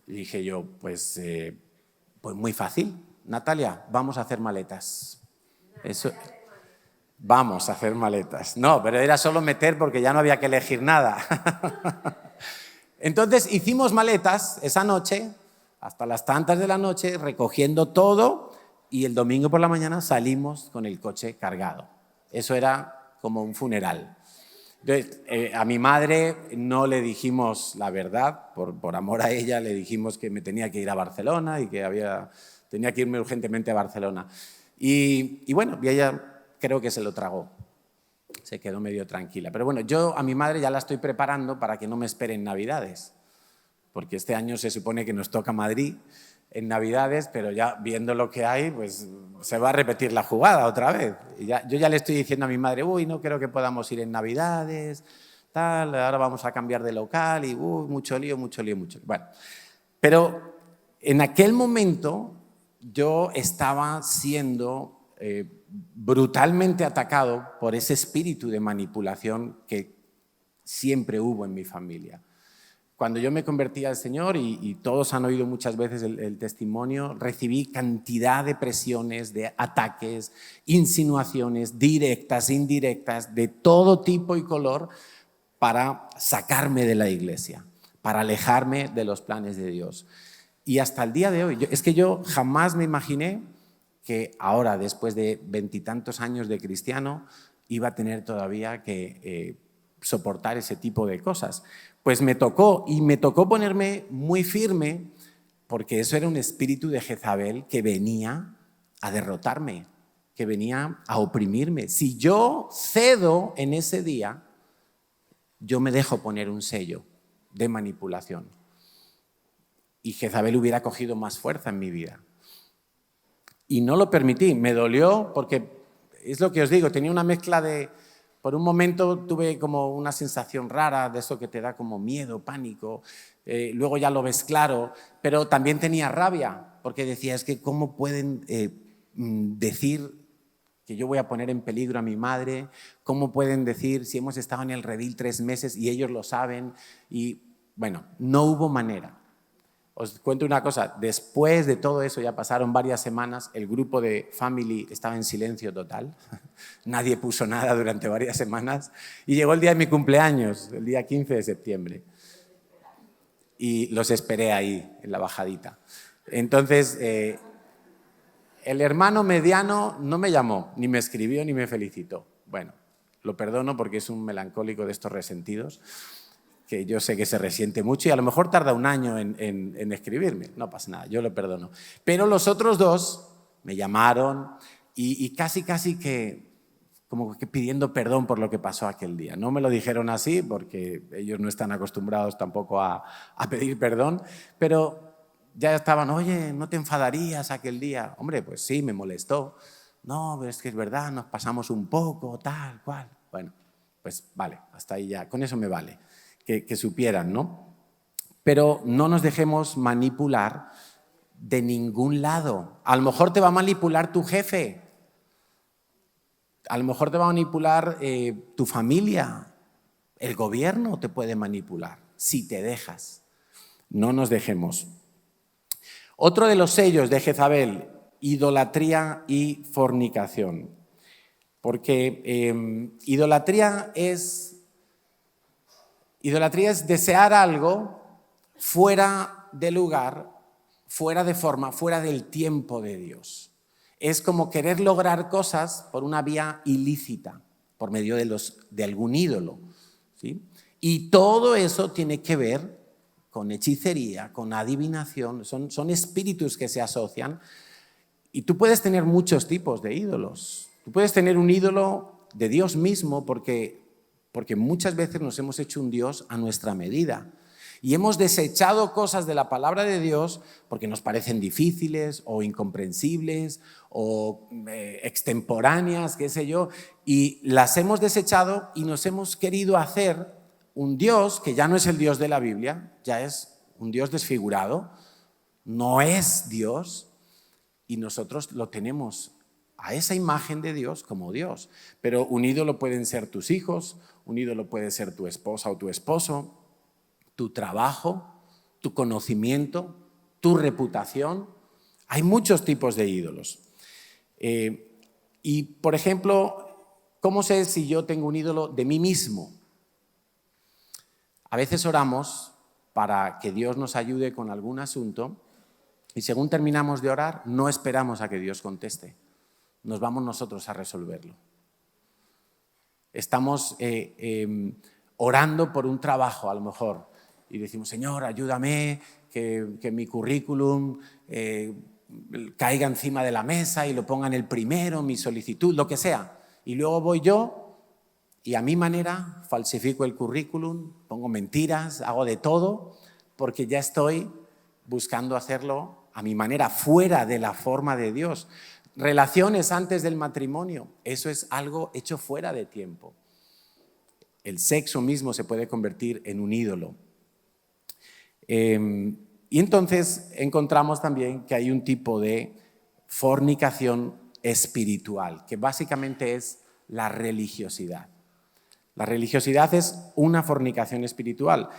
Y dije yo, pues muy fácil. Natalia, vamos a hacer maletas. Eso... Vamos a hacer maletas. No, pero era solo meter porque ya no había que elegir nada. Entonces hicimos maletas esa noche, hasta las tantas de la noche, recogiendo todo, y el domingo por la mañana salimos con el coche cargado. Eso era como un funeral. Entonces, a mi madre no le dijimos la verdad, por amor a ella le dijimos que me tenía que ir a Barcelona y que tenía que irme urgentemente a Barcelona. Y bueno, y ella... creo que se lo tragó, se quedó medio tranquila. Pero bueno, yo a mi madre ya la estoy preparando para que no me espere en Navidades, porque este año se supone que nos toca Madrid en Navidades, pero ya viendo lo que hay, pues se va a repetir la jugada otra vez. Y yo ya le estoy diciendo a mi madre, uy, no creo que podamos ir en Navidades, tal, ahora vamos a cambiar de local y mucho lío. Bueno, pero en aquel momento yo estaba siendo... brutalmente atacado por ese espíritu de manipulación que siempre hubo en mi familia. Cuando yo me convertí al Señor, y todos han oído muchas veces el testimonio, recibí cantidad de presiones, de ataques, insinuaciones directas, indirectas, de todo tipo y color para sacarme de la iglesia, para alejarme de los planes de Dios. Y hasta el día de hoy, es que yo jamás me imaginé que ahora, después de 20 y tantos años de cristiano, iba a tener todavía que soportar ese tipo de cosas. Pues me tocó ponerme muy firme, porque eso era un espíritu de Jezabel que venía a derrotarme, que venía a oprimirme. Si yo cedo en ese día, yo me dejo poner un sello de manipulación. Y Jezabel hubiera cogido más fuerza en mi vida. Y no lo permití, me dolió porque, es lo que os digo, tenía una mezcla de... Por un momento tuve como una sensación rara de eso que te da como miedo, pánico, luego ya lo ves claro, pero también tenía rabia, porque decía, es que ¿cómo pueden decir que yo voy a poner en peligro a mi madre? ¿Cómo pueden decir si hemos estado en el redil 3 meses y ellos lo saben? Y bueno, no hubo manera. Os cuento una cosa, después de todo eso, ya pasaron varias semanas, el grupo de Family estaba en silencio total, nadie puso nada durante varias semanas, y llegó el día de mi cumpleaños, el día 15 de septiembre, y los esperé ahí, en la bajadita. Entonces, el hermano mediano no me llamó, ni me escribió, ni me felicitó. Bueno, lo perdono porque es un melancólico de estos resentidos, que yo sé que se resiente mucho y a lo mejor tarda un año en escribirme. No pasa nada, yo lo perdono. Pero los otros dos me llamaron y casi que como que pidiendo perdón por lo que pasó aquel día. No me lo dijeron así porque ellos no están acostumbrados tampoco a pedir perdón, pero ya estaban, oye, ¿no te enfadarías aquel día? Hombre, pues sí, me molestó. No, pero es que es verdad, nos pasamos un poco, tal, cual. Bueno, pues vale, hasta ahí ya, con eso me vale, que supieran, ¿no? Pero no nos dejemos manipular de ningún lado. A lo mejor te va a manipular tu jefe, a lo mejor te va a manipular tu familia, el gobierno te puede manipular, si te dejas. No nos dejemos. Otro de los sellos de Jezabel, idolatría y fornicación. Porque idolatría es desear algo fuera de lugar, fuera de forma, fuera del tiempo de Dios. Es como querer lograr cosas por una vía ilícita, por medio de algún ídolo, ¿sí? Y todo eso tiene que ver con hechicería, con adivinación, son espíritus que se asocian. Y tú puedes tener muchos tipos de ídolos. Tú puedes tener un ídolo de Dios mismo porque muchas veces nos hemos hecho un Dios a nuestra medida. Y hemos desechado cosas de la palabra de Dios porque nos parecen difíciles o incomprensibles o extemporáneas, qué sé yo, y las hemos desechado y nos hemos querido hacer un Dios que ya no es el Dios de la Biblia, ya es un Dios desfigurado, no es Dios, y nosotros lo tenemos a esa imagen de Dios como Dios. Pero un ídolo pueden ser tus hijos, un ídolo puede ser tu esposa o tu esposo, tu trabajo, tu conocimiento, tu reputación. Hay muchos tipos de ídolos. Y, por ejemplo, ¿cómo sé si yo tengo un ídolo de mí mismo? A veces oramos para que Dios nos ayude con algún asunto y según terminamos de orar, no esperamos a que Dios conteste. Nos vamos nosotros a resolverlo. Estamos orando por un trabajo, a lo mejor, y decimos, Señor, ayúdame, que mi currículum caiga encima de la mesa y lo pongan el primero, mi solicitud, lo que sea. Y luego voy yo y a mi manera falsifico el currículum, pongo mentiras, hago de todo, porque ya estoy buscando hacerlo a mi manera, fuera de la forma de Dios. Relaciones antes del matrimonio, eso es algo hecho fuera de tiempo. El sexo mismo se puede convertir en un ídolo. Y entonces encontramos también que hay un tipo de fornicación espiritual, que básicamente es la religiosidad. La religiosidad es una fornicación espiritual.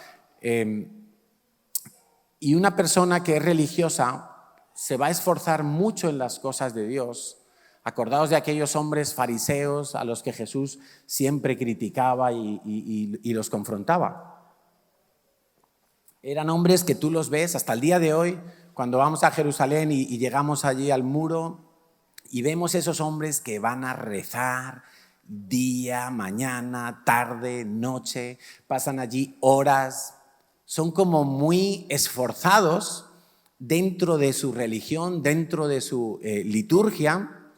Y una persona que es religiosa se va a esforzar mucho en las cosas de Dios. Acordaos de aquellos hombres fariseos a los que Jesús siempre criticaba y los confrontaba. Eran hombres que tú los ves hasta el día de hoy, cuando vamos a Jerusalén y llegamos allí al muro y vemos esos hombres que van a rezar día, mañana, tarde, noche, pasan allí horas, son como muy esforzados dentro de su religión, dentro de su liturgia,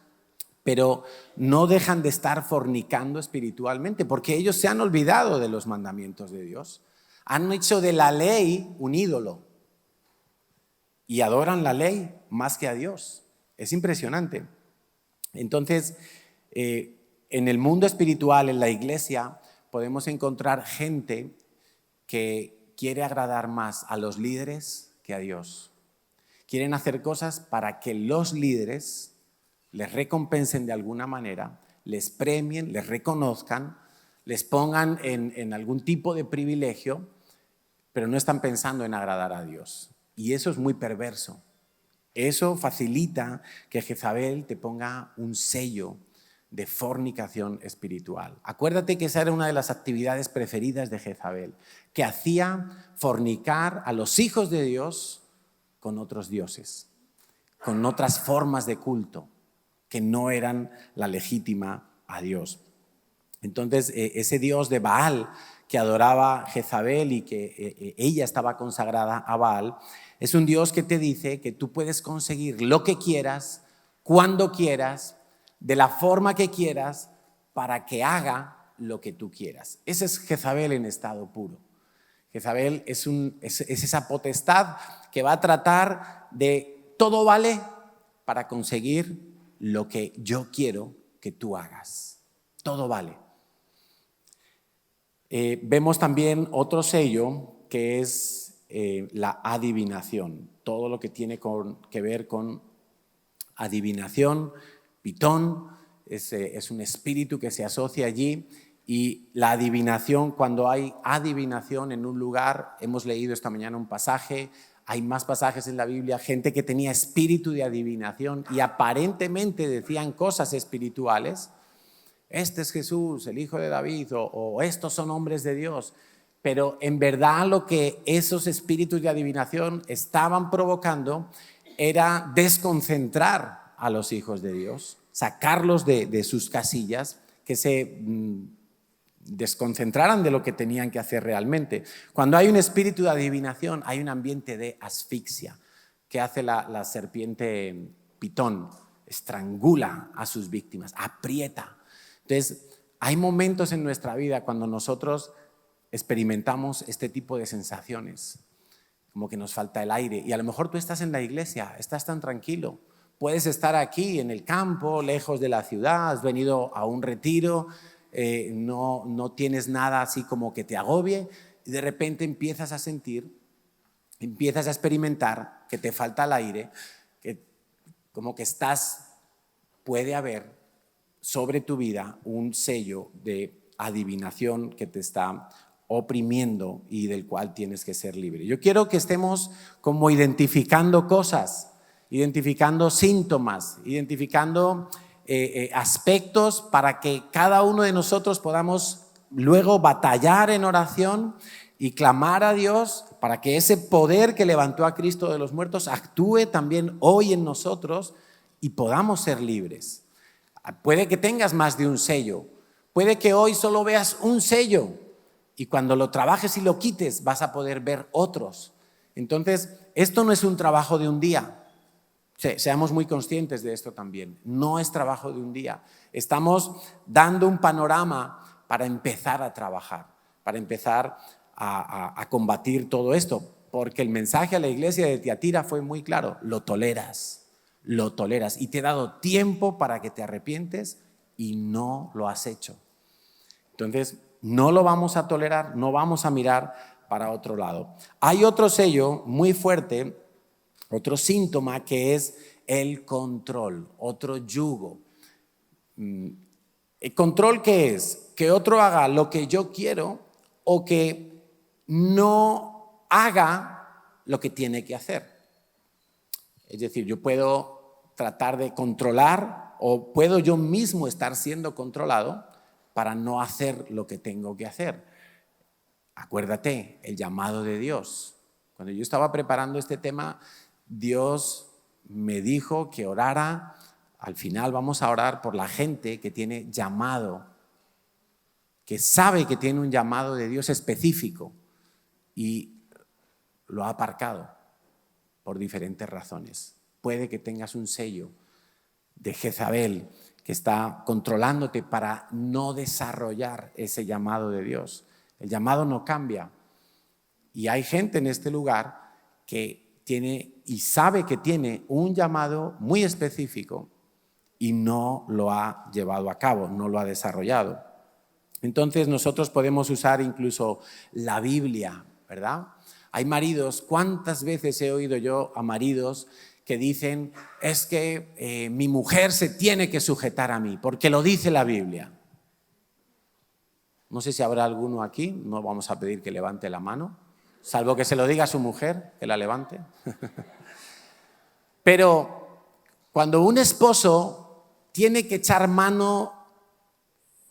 pero no dejan de estar fornicando espiritualmente, porque ellos se han olvidado de los mandamientos de Dios. Han hecho de la ley un ídolo y adoran la ley más que a Dios. Es impresionante. Entonces, en el mundo espiritual, en la iglesia, podemos encontrar gente que quiere agradar más a los líderes que a Dios. Quieren hacer cosas para que los líderes les recompensen de alguna manera, les premien, les reconozcan, les pongan en algún tipo de privilegio, pero no están pensando en agradar a Dios. Y eso es muy perverso. Eso facilita que Jezabel te ponga un sello de fornicación espiritual. Acuérdate que esa era una de las actividades preferidas de Jezabel, que hacía fornicar a los hijos de Dios con otros dioses, con otras formas de culto que no eran la legítima a Dios. Entonces, ese dios de Baal que adoraba Jezabel y que ella estaba consagrada a Baal, es un dios que te dice que tú puedes conseguir lo que quieras, cuando quieras, de la forma que quieras, para que haga lo que tú quieras. Ese es Jezabel en estado puro. Jezabel es esa potestad que va a tratar de todo vale para conseguir lo que yo quiero que tú hagas. Todo vale. Vemos también otro sello que es la adivinación. Todo lo que tiene que ver con adivinación. Pitón es un espíritu que se asocia allí. Y la adivinación, cuando hay adivinación en un lugar, hemos leído esta mañana un pasaje, hay más pasajes en la Biblia, gente que tenía espíritu de adivinación y aparentemente decían cosas espirituales. Este es Jesús, el hijo de David, o estos son hombres de Dios. Pero en verdad lo que esos espíritus de adivinación estaban provocando era desconcentrar a los hijos de Dios, sacarlos de sus casillas, que se desconcentraran de lo que tenían que hacer realmente. Cuando hay un espíritu de adivinación, hay un ambiente de asfixia. ¿Qué hace la serpiente Pitón? Estrangula a sus víctimas, aprieta. Entonces, hay momentos en nuestra vida cuando nosotros experimentamos este tipo de sensaciones, como que nos falta el aire. Y a lo mejor tú estás en la iglesia, estás tan tranquilo. Puedes estar aquí en el campo, lejos de la ciudad, has venido a un retiro, no tienes nada así como que te agobie y de repente empiezas a sentir, empiezas a experimentar que te falta el aire, que como que puede haber sobre tu vida un sello de adivinación que te está oprimiendo y del cual tienes que ser libre. Yo quiero que estemos como identificando cosas, identificando síntomas, identificando aspectos para que cada uno de nosotros podamos luego batallar en oración y clamar a Dios para que ese poder que levantó a Cristo de los muertos actúe también hoy en nosotros y podamos ser libres. Puede que tengas más de un sello, puede que hoy solo veas un sello y cuando lo trabajes y lo quites vas a poder ver otros. Entonces, esto no es un trabajo de un día. Seamos muy conscientes de esto también. No es trabajo de un día. Estamos dando un panorama para empezar a trabajar, para empezar a combatir todo esto. Porque el mensaje a la iglesia de Tiatira fue muy claro. Lo toleras y te he dado tiempo para que te arrepientes y no lo has hecho. Entonces, no lo vamos a tolerar, no vamos a mirar para otro lado. Hay otro sello muy fuerte, otro síntoma que es el control, otro yugo. ¿El control qué es? Que otro haga lo que yo quiero o que no haga lo que tiene que hacer. Es decir, yo puedo tratar de controlar o puedo yo mismo estar siendo controlado para no hacer lo que tengo que hacer. Acuérdate, el llamado de Dios. Cuando yo estaba preparando este tema, Dios me dijo que orara. Al final vamos a orar por la gente que tiene llamado, que sabe que tiene un llamado de Dios específico y lo ha aparcado por diferentes razones. Puede que tengas un sello de Jezabel que está controlándote para no desarrollar ese llamado de Dios. El llamado no cambia. Y hay gente en este lugar que tiene y sabe que tiene un llamado muy específico y no lo ha llevado a cabo, no lo ha desarrollado. Entonces nosotros podemos usar incluso la Biblia, ¿verdad? Hay maridos, ¿cuántas veces he oído yo a maridos que dicen, es que mi mujer se tiene que sujetar a mí, porque lo dice la Biblia? No sé si habrá alguno aquí, no vamos a pedir que levante la mano, salvo que se lo diga a su mujer, que la levante. Pero cuando un esposo tiene que echar mano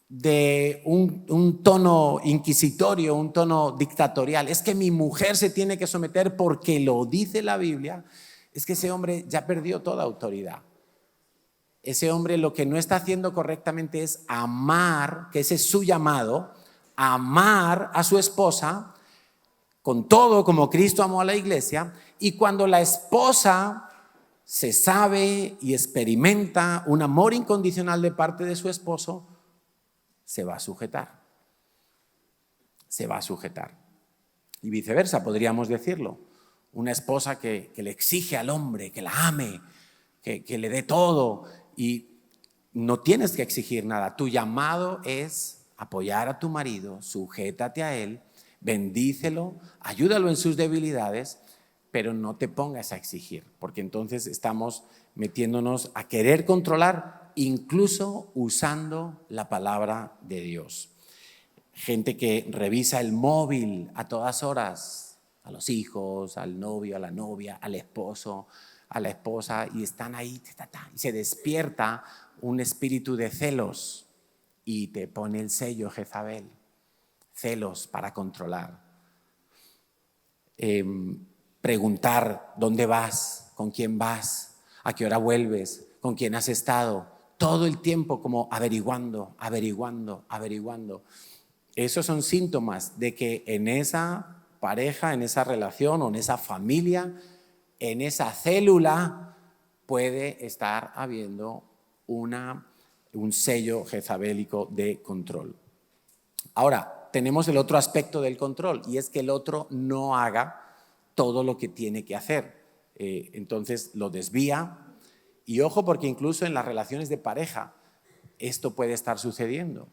de un tono inquisitorio, un tono dictatorial, es que mi mujer se tiene que someter porque lo dice la Biblia, es que ese hombre ya perdió toda autoridad. ese hombre lo que no está haciendo correctamente es amar, que ese es su llamado, amar a su esposa con todo como Cristo amó a la iglesia, y cuando la esposa se sabe y experimenta un amor incondicional de parte de su esposo, se va a sujetar. Se va a sujetar. Y viceversa, podríamos decirlo. Una esposa que le exige al hombre, que la ame, que le dé todo, y no tienes que exigir nada. Tu llamado es apoyar a tu marido, sujétate a él, bendícelo, ayúdalo en sus debilidades, pero no te pongas a exigir, porque entonces estamos metiéndonos a querer controlar, incluso usando la palabra de Dios. Gente que revisa el móvil a todas horas, a los hijos, al novio, a la novia, al esposo, a la esposa, y están ahí, y se despierta un espíritu de celos y te pone el sello Jezabel. Celos para controlar. Preguntar dónde vas, con quién vas, a qué hora vuelves, con quién has estado. Todo el tiempo como averiguando. Esos son síntomas de que en esa pareja, en esa relación o en esa familia, en esa célula puede estar habiendo un sello jezabélico de control. Ahora, tenemos el otro aspecto del control, y es que el otro no haga todo lo que tiene que hacer. Entonces lo desvía, y ojo, porque incluso en las relaciones de pareja esto puede estar sucediendo.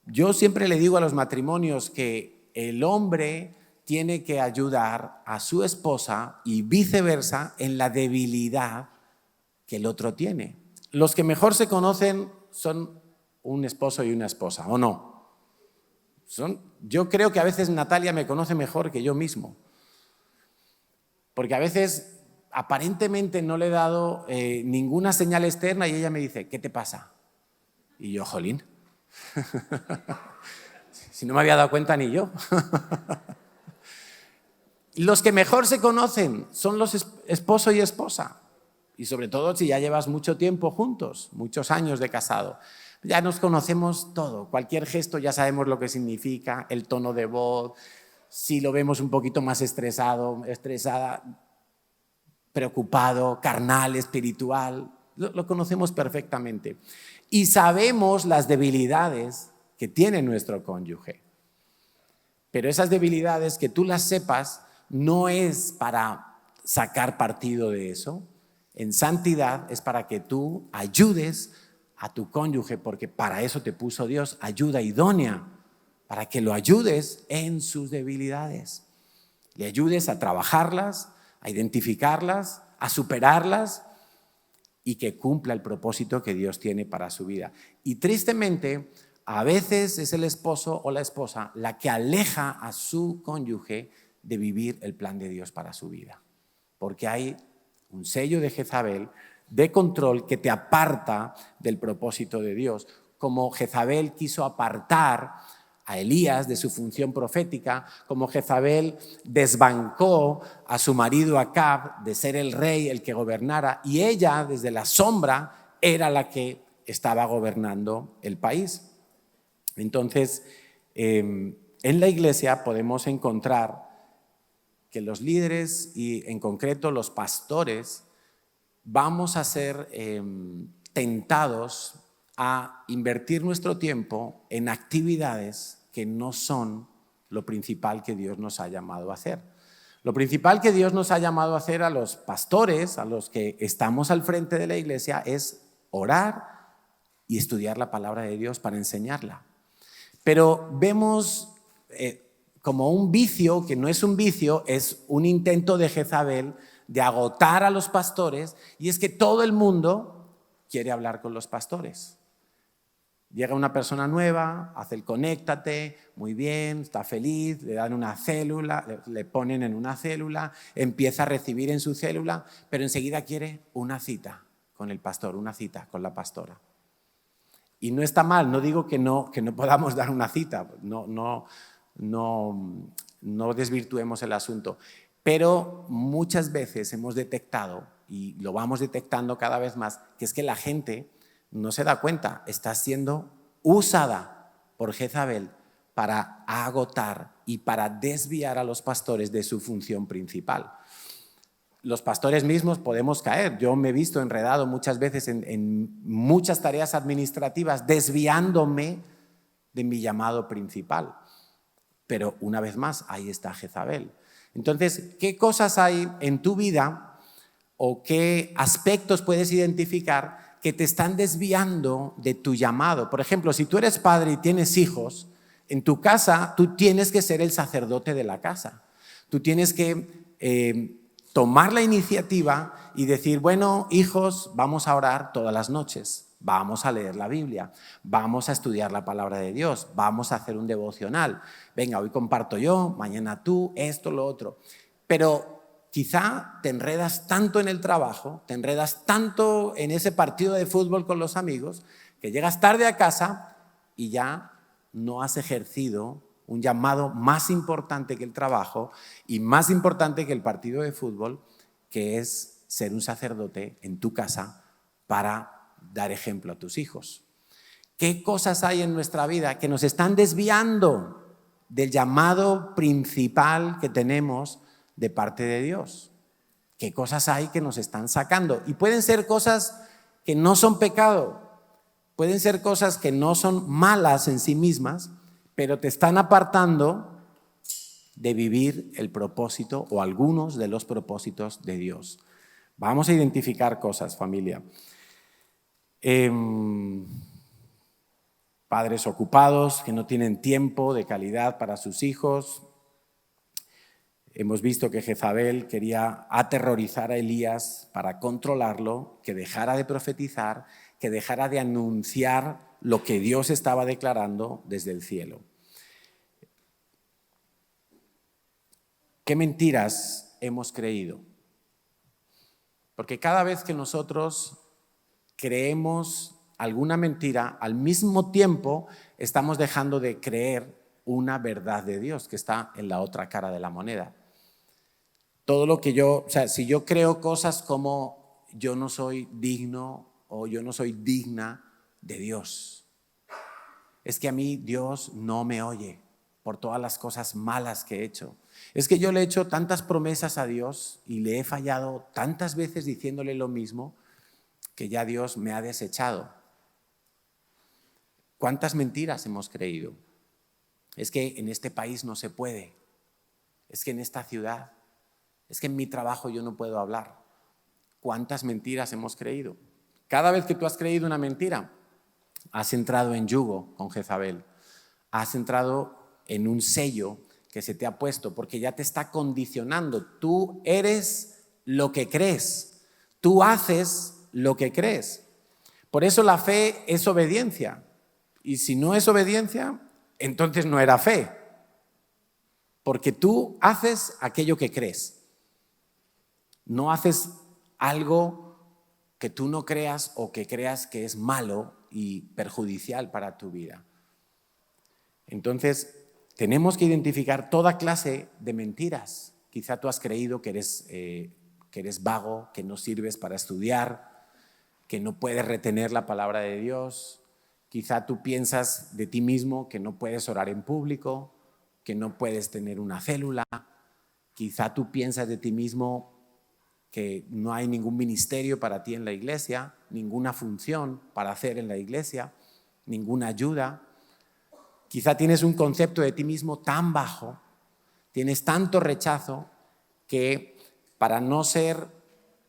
Yo siempre le digo a los matrimonios que el hombre tiene que ayudar a su esposa y viceversa en la debilidad que el otro tiene. Los que mejor se conocen son un esposo y una esposa, ¿o no? Yo creo que a veces Natalia me conoce mejor que yo mismo, porque a veces aparentemente no le he dado ninguna señal externa y ella me dice, ¿qué te pasa? Y yo, jolín, si no me había dado cuenta ni yo. Los que mejor se conocen son los esposo y esposa, y sobre todo si ya llevas mucho tiempo juntos, muchos años de casado. Ya nos conocemos todo, cualquier gesto ya sabemos lo que significa, el tono de voz, si lo vemos un poquito más estresado, estresada, preocupado, carnal, espiritual, lo conocemos perfectamente. Y sabemos las debilidades que tiene nuestro cónyuge. Pero esas debilidades, que tú las sepas, no es para sacar partido de eso. En santidad es para que tú ayudes a tu cónyuge, porque para eso te puso Dios, ayuda idónea, para que lo ayudes en sus debilidades. Le ayudes a trabajarlas, a identificarlas, a superarlas y que cumpla el propósito que Dios tiene para su vida. Y tristemente, a veces es el esposo o la esposa la que aleja a su cónyuge de vivir el plan de Dios para su vida, porque hay un sello de Jezabel de control que te aparta del propósito de Dios, como Jezabel quiso apartar a Elías de su función profética, como Jezabel desbancó a su marido Acab de ser el rey, el que gobernara, y ella desde la sombra era la que estaba gobernando el país. Entonces, en la iglesia podemos encontrar que los líderes y en concreto los pastores vamos a ser tentados a invertir nuestro tiempo en actividades que no son lo principal que Dios nos ha llamado a hacer. Lo principal que Dios nos ha llamado a hacer a los pastores, a los que estamos al frente de la iglesia, es orar y estudiar la palabra de Dios para enseñarla. Pero vemos como un vicio, que no es un vicio, es un intento de Jezabel de agotar a los pastores, y es que todo el mundo quiere hablar con los pastores. Llega una persona nueva, hace el conéctate, muy bien, está feliz, le dan una célula, le ponen en una célula, empieza a recibir en su célula, pero enseguida quiere una cita con el pastor, una cita con la pastora. Y no está mal, no digo que no podamos dar una cita, no desvirtuemos el asunto, pero muchas veces hemos detectado y lo vamos detectando cada vez más, que es que la gente no se da cuenta, está siendo usada por Jezabel para agotar y para desviar a los pastores de su función principal. Los pastores mismos podemos caer. Yo me he visto enredado muchas veces en muchas tareas administrativas, desviándome de mi llamado principal. Pero una vez más, ahí está Jezabel. Entonces, ¿qué cosas hay en tu vida o qué aspectos puedes identificar que te están desviando de tu llamado? Por ejemplo, si tú eres padre y tienes hijos, en tu casa tú tienes que ser el sacerdote de la casa. Tú tienes que tomar la iniciativa y decir, bueno, hijos, vamos a orar todas las noches. Vamos a leer la Biblia, vamos a estudiar la palabra de Dios, vamos a hacer un devocional. Venga, hoy comparto yo, mañana tú, esto, lo otro. Pero quizá te enredas tanto en el trabajo, te enredas tanto en ese partido de fútbol con los amigos, que llegas tarde a casa y ya no has ejercido un llamado más importante que el trabajo y más importante que el partido de fútbol, que es ser un sacerdote en tu casa para dar ejemplo a tus hijos. ¿Qué cosas hay en nuestra vida que nos están desviando del llamado principal que tenemos de parte de Dios? ¿Qué cosas hay que nos están sacando? Y pueden ser cosas que no son pecado, pueden ser cosas que no son malas en sí mismas, pero te están apartando de vivir el propósito o algunos de los propósitos de Dios. Vamos a identificar cosas, familia. Padres ocupados que no tienen tiempo de calidad para sus hijos. Hemos visto que Jezabel quería aterrorizar a Elías para controlarlo, que dejara de profetizar, que dejara de anunciar lo que Dios estaba declarando desde el cielo. ¿Qué mentiras hemos creído? Porque cada vez que nosotros creemos alguna mentira, al mismo tiempo estamos dejando de creer una verdad de Dios que está en la otra cara de la moneda. Todo lo que si yo creo cosas como yo no soy digno o yo no soy digna de Dios, es que a mí Dios no me oye por todas las cosas malas que he hecho. Es que yo le he hecho tantas promesas a Dios y le he fallado tantas veces diciéndole lo mismo que ya Dios me ha desechado. ¿Cuántas mentiras hemos creído? Es que en este país no se puede. Es que en esta ciudad, es que en mi trabajo yo no puedo hablar. ¿Cuántas mentiras hemos creído? Cada vez que tú has creído una mentira, has entrado en yugo con Jezabel. Has entrado en un sello que se te ha puesto porque ya te está condicionando. Tú eres lo que crees. Tú haces lo que crees. Por eso la fe es obediencia. Y si no es obediencia, entonces no era fe. Porque tú haces aquello que crees. No haces algo que tú no creas o que creas que es malo y perjudicial para tu vida. Entonces, tenemos que identificar toda clase de mentiras. Quizá tú has creído que eres vago, que no sirves para estudiar, que no puedes retener la palabra de Dios. Quizá tú piensas de ti mismo que no puedes orar en público, que no puedes tener una célula. Quizá tú piensas de ti mismo que no hay ningún ministerio para ti en la iglesia, ninguna función para hacer en la iglesia, ninguna ayuda. Quizá tienes un concepto de ti mismo tan bajo, tienes tanto rechazo que para no ser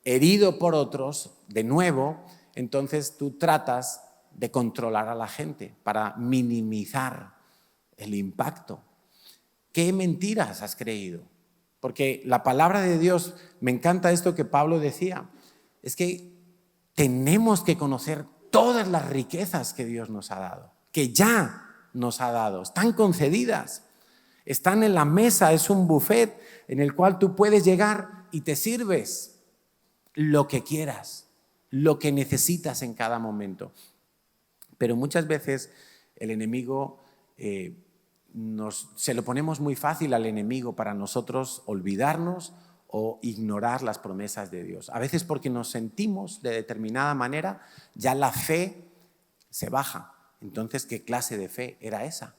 herido por otros, de nuevo, entonces tú tratas de controlar a la gente para minimizar el impacto. ¿Qué mentiras has creído? Porque la palabra de Dios, me encanta esto que Pablo decía, es que tenemos que conocer todas las riquezas que Dios nos ha dado, que ya nos ha dado, están concedidas, están en la mesa, es un buffet en el cual tú puedes llegar y te sirves lo que quieras, lo que necesitas en cada momento. Pero muchas veces el enemigo se lo ponemos muy fácil al enemigo para nosotros olvidarnos o ignorar las promesas de Dios. A veces porque nos sentimos de determinada manera, ya la fe se baja. Entonces, ¿qué clase de fe era esa?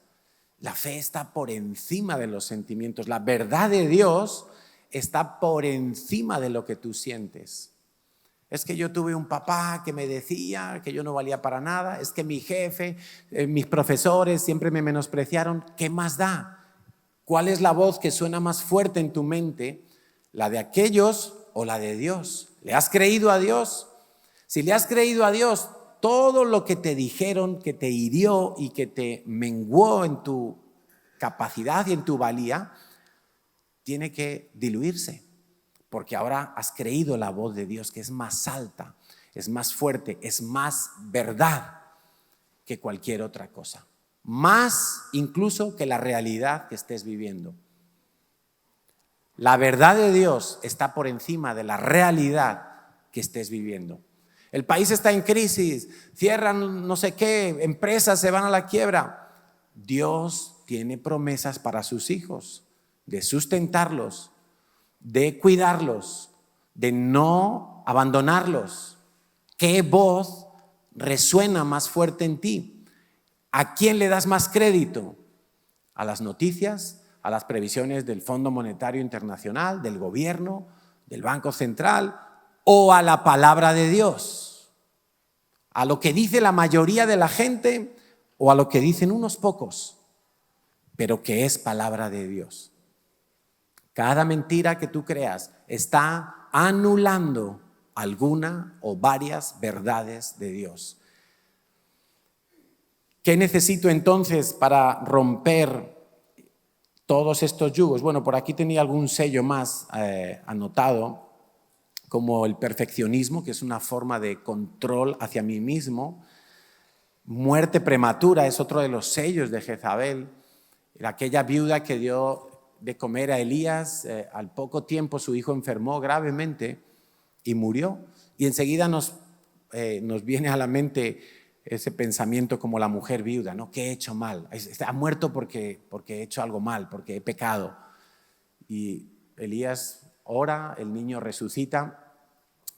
La fe está por encima de los sentimientos. La verdad de Dios está por encima de lo que tú sientes. Es que yo tuve un papá que me decía que yo no valía para nada. Es que mi jefe, mis profesores siempre me menospreciaron. ¿Qué más da? ¿Cuál es la voz que suena más fuerte en tu mente? ¿La de aquellos o la de Dios? ¿Le has creído a Dios? Si le has creído a Dios, todo lo que te dijeron que te hirió y que te menguó en tu capacidad y en tu valía, tiene que diluirse, porque ahora has creído la voz de Dios, que es más alta, es más fuerte, es más verdad que cualquier otra cosa, más incluso que la realidad que estés viviendo. La verdad de Dios está por encima de la realidad que estés viviendo. El país está en crisis, cierran no sé qué, empresas se van a la quiebra. Dios tiene promesas para sus hijos, de sustentarlos, de cuidarlos, de no abandonarlos. ¿Qué voz resuena más fuerte en ti? ¿A quién le das más crédito? ¿A las noticias? ¿A las previsiones del Fondo Monetario Internacional, del gobierno, del Banco Central? ¿O a la palabra de Dios? ¿A lo que dice la mayoría de la gente o a lo que dicen unos pocos, pero que es palabra de Dios? Cada mentira que tú creas está anulando alguna o varias verdades de Dios. ¿Qué necesito entonces para romper todos estos yugos? Bueno, por aquí tenía algún sello más anotado, como el perfeccionismo, que es una forma de control hacia mí mismo. Muerte prematura es otro de los sellos de Jezabel. Aquella viuda que dio de comer a Elías, al poco tiempo su hijo enfermó gravemente y murió. Y enseguida nos viene a la mente ese pensamiento como la mujer viuda, ¿no? ¿Qué he hecho mal? Ha muerto porque he hecho algo mal, porque he pecado. Y Elías ora, el niño resucita,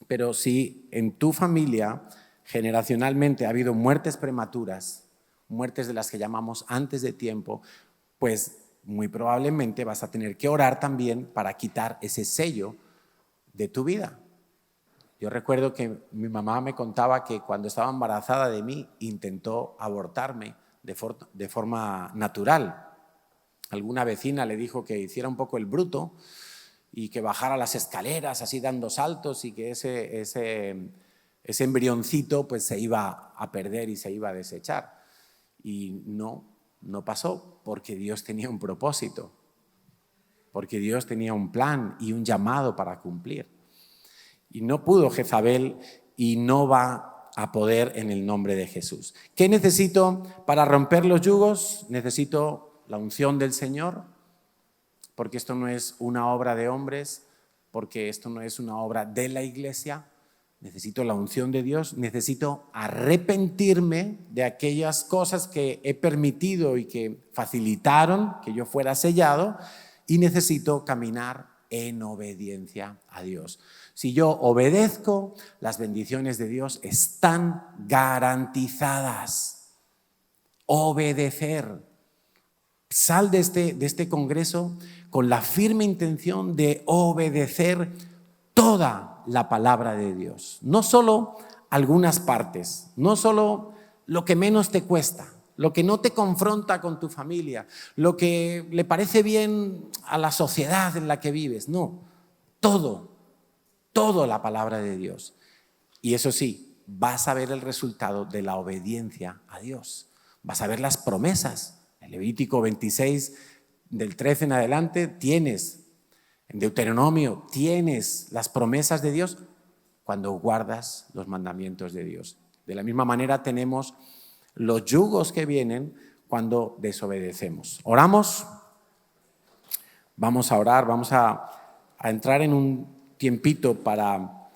pero si en tu familia generacionalmente ha habido muertes prematuras, muertes de las que llamamos antes de tiempo, pues muy probablemente vas a tener que orar también para quitar ese sello de tu vida. Yo recuerdo que mi mamá me contaba que cuando estaba embarazada de mí intentó abortarme de forma natural. Alguna vecina le dijo que hiciera un poco el bruto y que bajara las escaleras así dando saltos y que ese embrioncito pues se iba a perder y se iba a desechar. Y no pasó, porque Dios tenía un propósito, porque Dios tenía un plan y un llamado para cumplir. Y no pudo Jezabel y no va a poder en el nombre de Jesús. ¿Qué necesito para romper los yugos? Necesito la unción del Señor, porque esto no es una obra de hombres, porque esto no es una obra de la iglesia. Necesito la unción de Dios, necesito arrepentirme de aquellas cosas que he permitido y que facilitaron que yo fuera sellado, y necesito caminar en obediencia a Dios. Si yo obedezco, las bendiciones de Dios están garantizadas. Obedecer. Sal de este congreso con la firme intención de obedecer toda la palabra de Dios. No solo algunas partes, no solo lo que menos te cuesta, lo que no te confronta con tu familia, lo que le parece bien a la sociedad en la que vives. No, todo la palabra de Dios. Y eso sí, vas a ver el resultado de la obediencia a Dios. Vas a ver las promesas. En Levítico 26, del 13 en adelante, tienes, en Deuteronomio, tienes las promesas de Dios cuando guardas los mandamientos de Dios. De la misma manera tenemos los yugos que vienen cuando desobedecemos. ¿Oramos? Vamos a orar, vamos a entrar en un tiempito para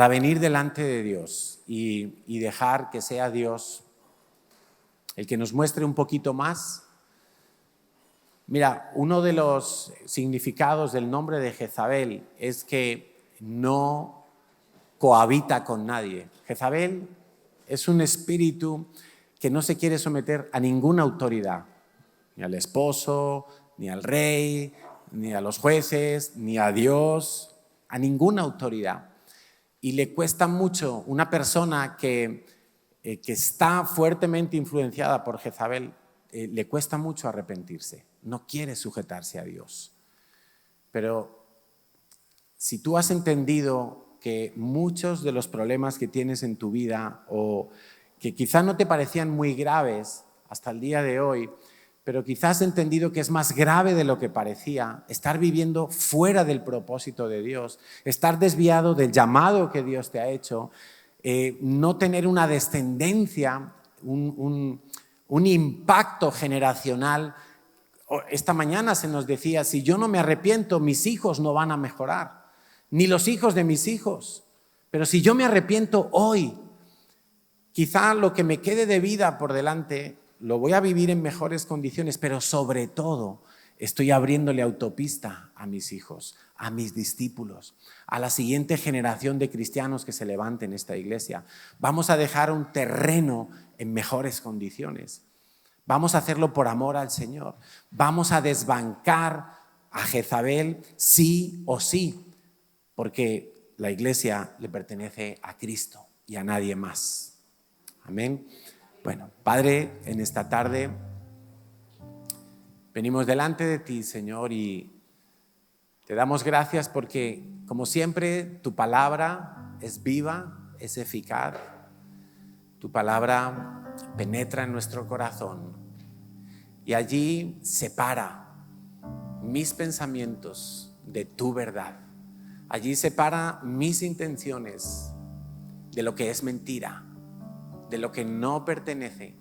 venir delante de Dios y dejar que sea Dios el que nos muestre un poquito más Mira, uno de los significados del nombre de Jezabel es que no cohabita con nadie. Jezabel es un espíritu que no se quiere someter a ninguna autoridad, ni al esposo, ni al rey, ni a los jueces, ni a Dios, a ninguna autoridad. Y le cuesta mucho una persona que está fuertemente influenciada por Jezabel, le cuesta mucho arrepentirse, no quiere sujetarse a Dios. Pero si tú has entendido que muchos de los problemas que tienes en tu vida o que quizás no te parecían muy graves hasta el día de hoy, pero quizás has entendido que es más grave de lo que parecía, estar viviendo fuera del propósito de Dios, estar desviado del llamado que Dios te ha hecho, no tener una descendencia, un impacto generacional. Esta mañana se nos decía, si yo no me arrepiento, mis hijos no van a mejorar, ni los hijos de mis hijos. Pero si yo me arrepiento hoy, quizá lo que me quede de vida por delante lo voy a vivir en mejores condiciones, pero sobre todo estoy abriéndole autopista a mis hijos, a mis discípulos, a la siguiente generación de cristianos que se levante en esta iglesia. Vamos a dejar un terreno en mejores condiciones. Vamos a hacerlo por amor al Señor. Vamos a desbancar a Jezabel sí o sí, porque la iglesia le pertenece a Cristo y a nadie más. Amén. Bueno, Padre, en esta tarde venimos delante de ti, Señor, y te damos gracias porque, como siempre, tu palabra es viva, es eficaz. Tu palabra penetra en nuestro corazón y allí separa mis pensamientos de tu verdad. Allí separa mis intenciones de lo que es mentira, de lo que no pertenece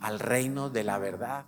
al reino de la verdad.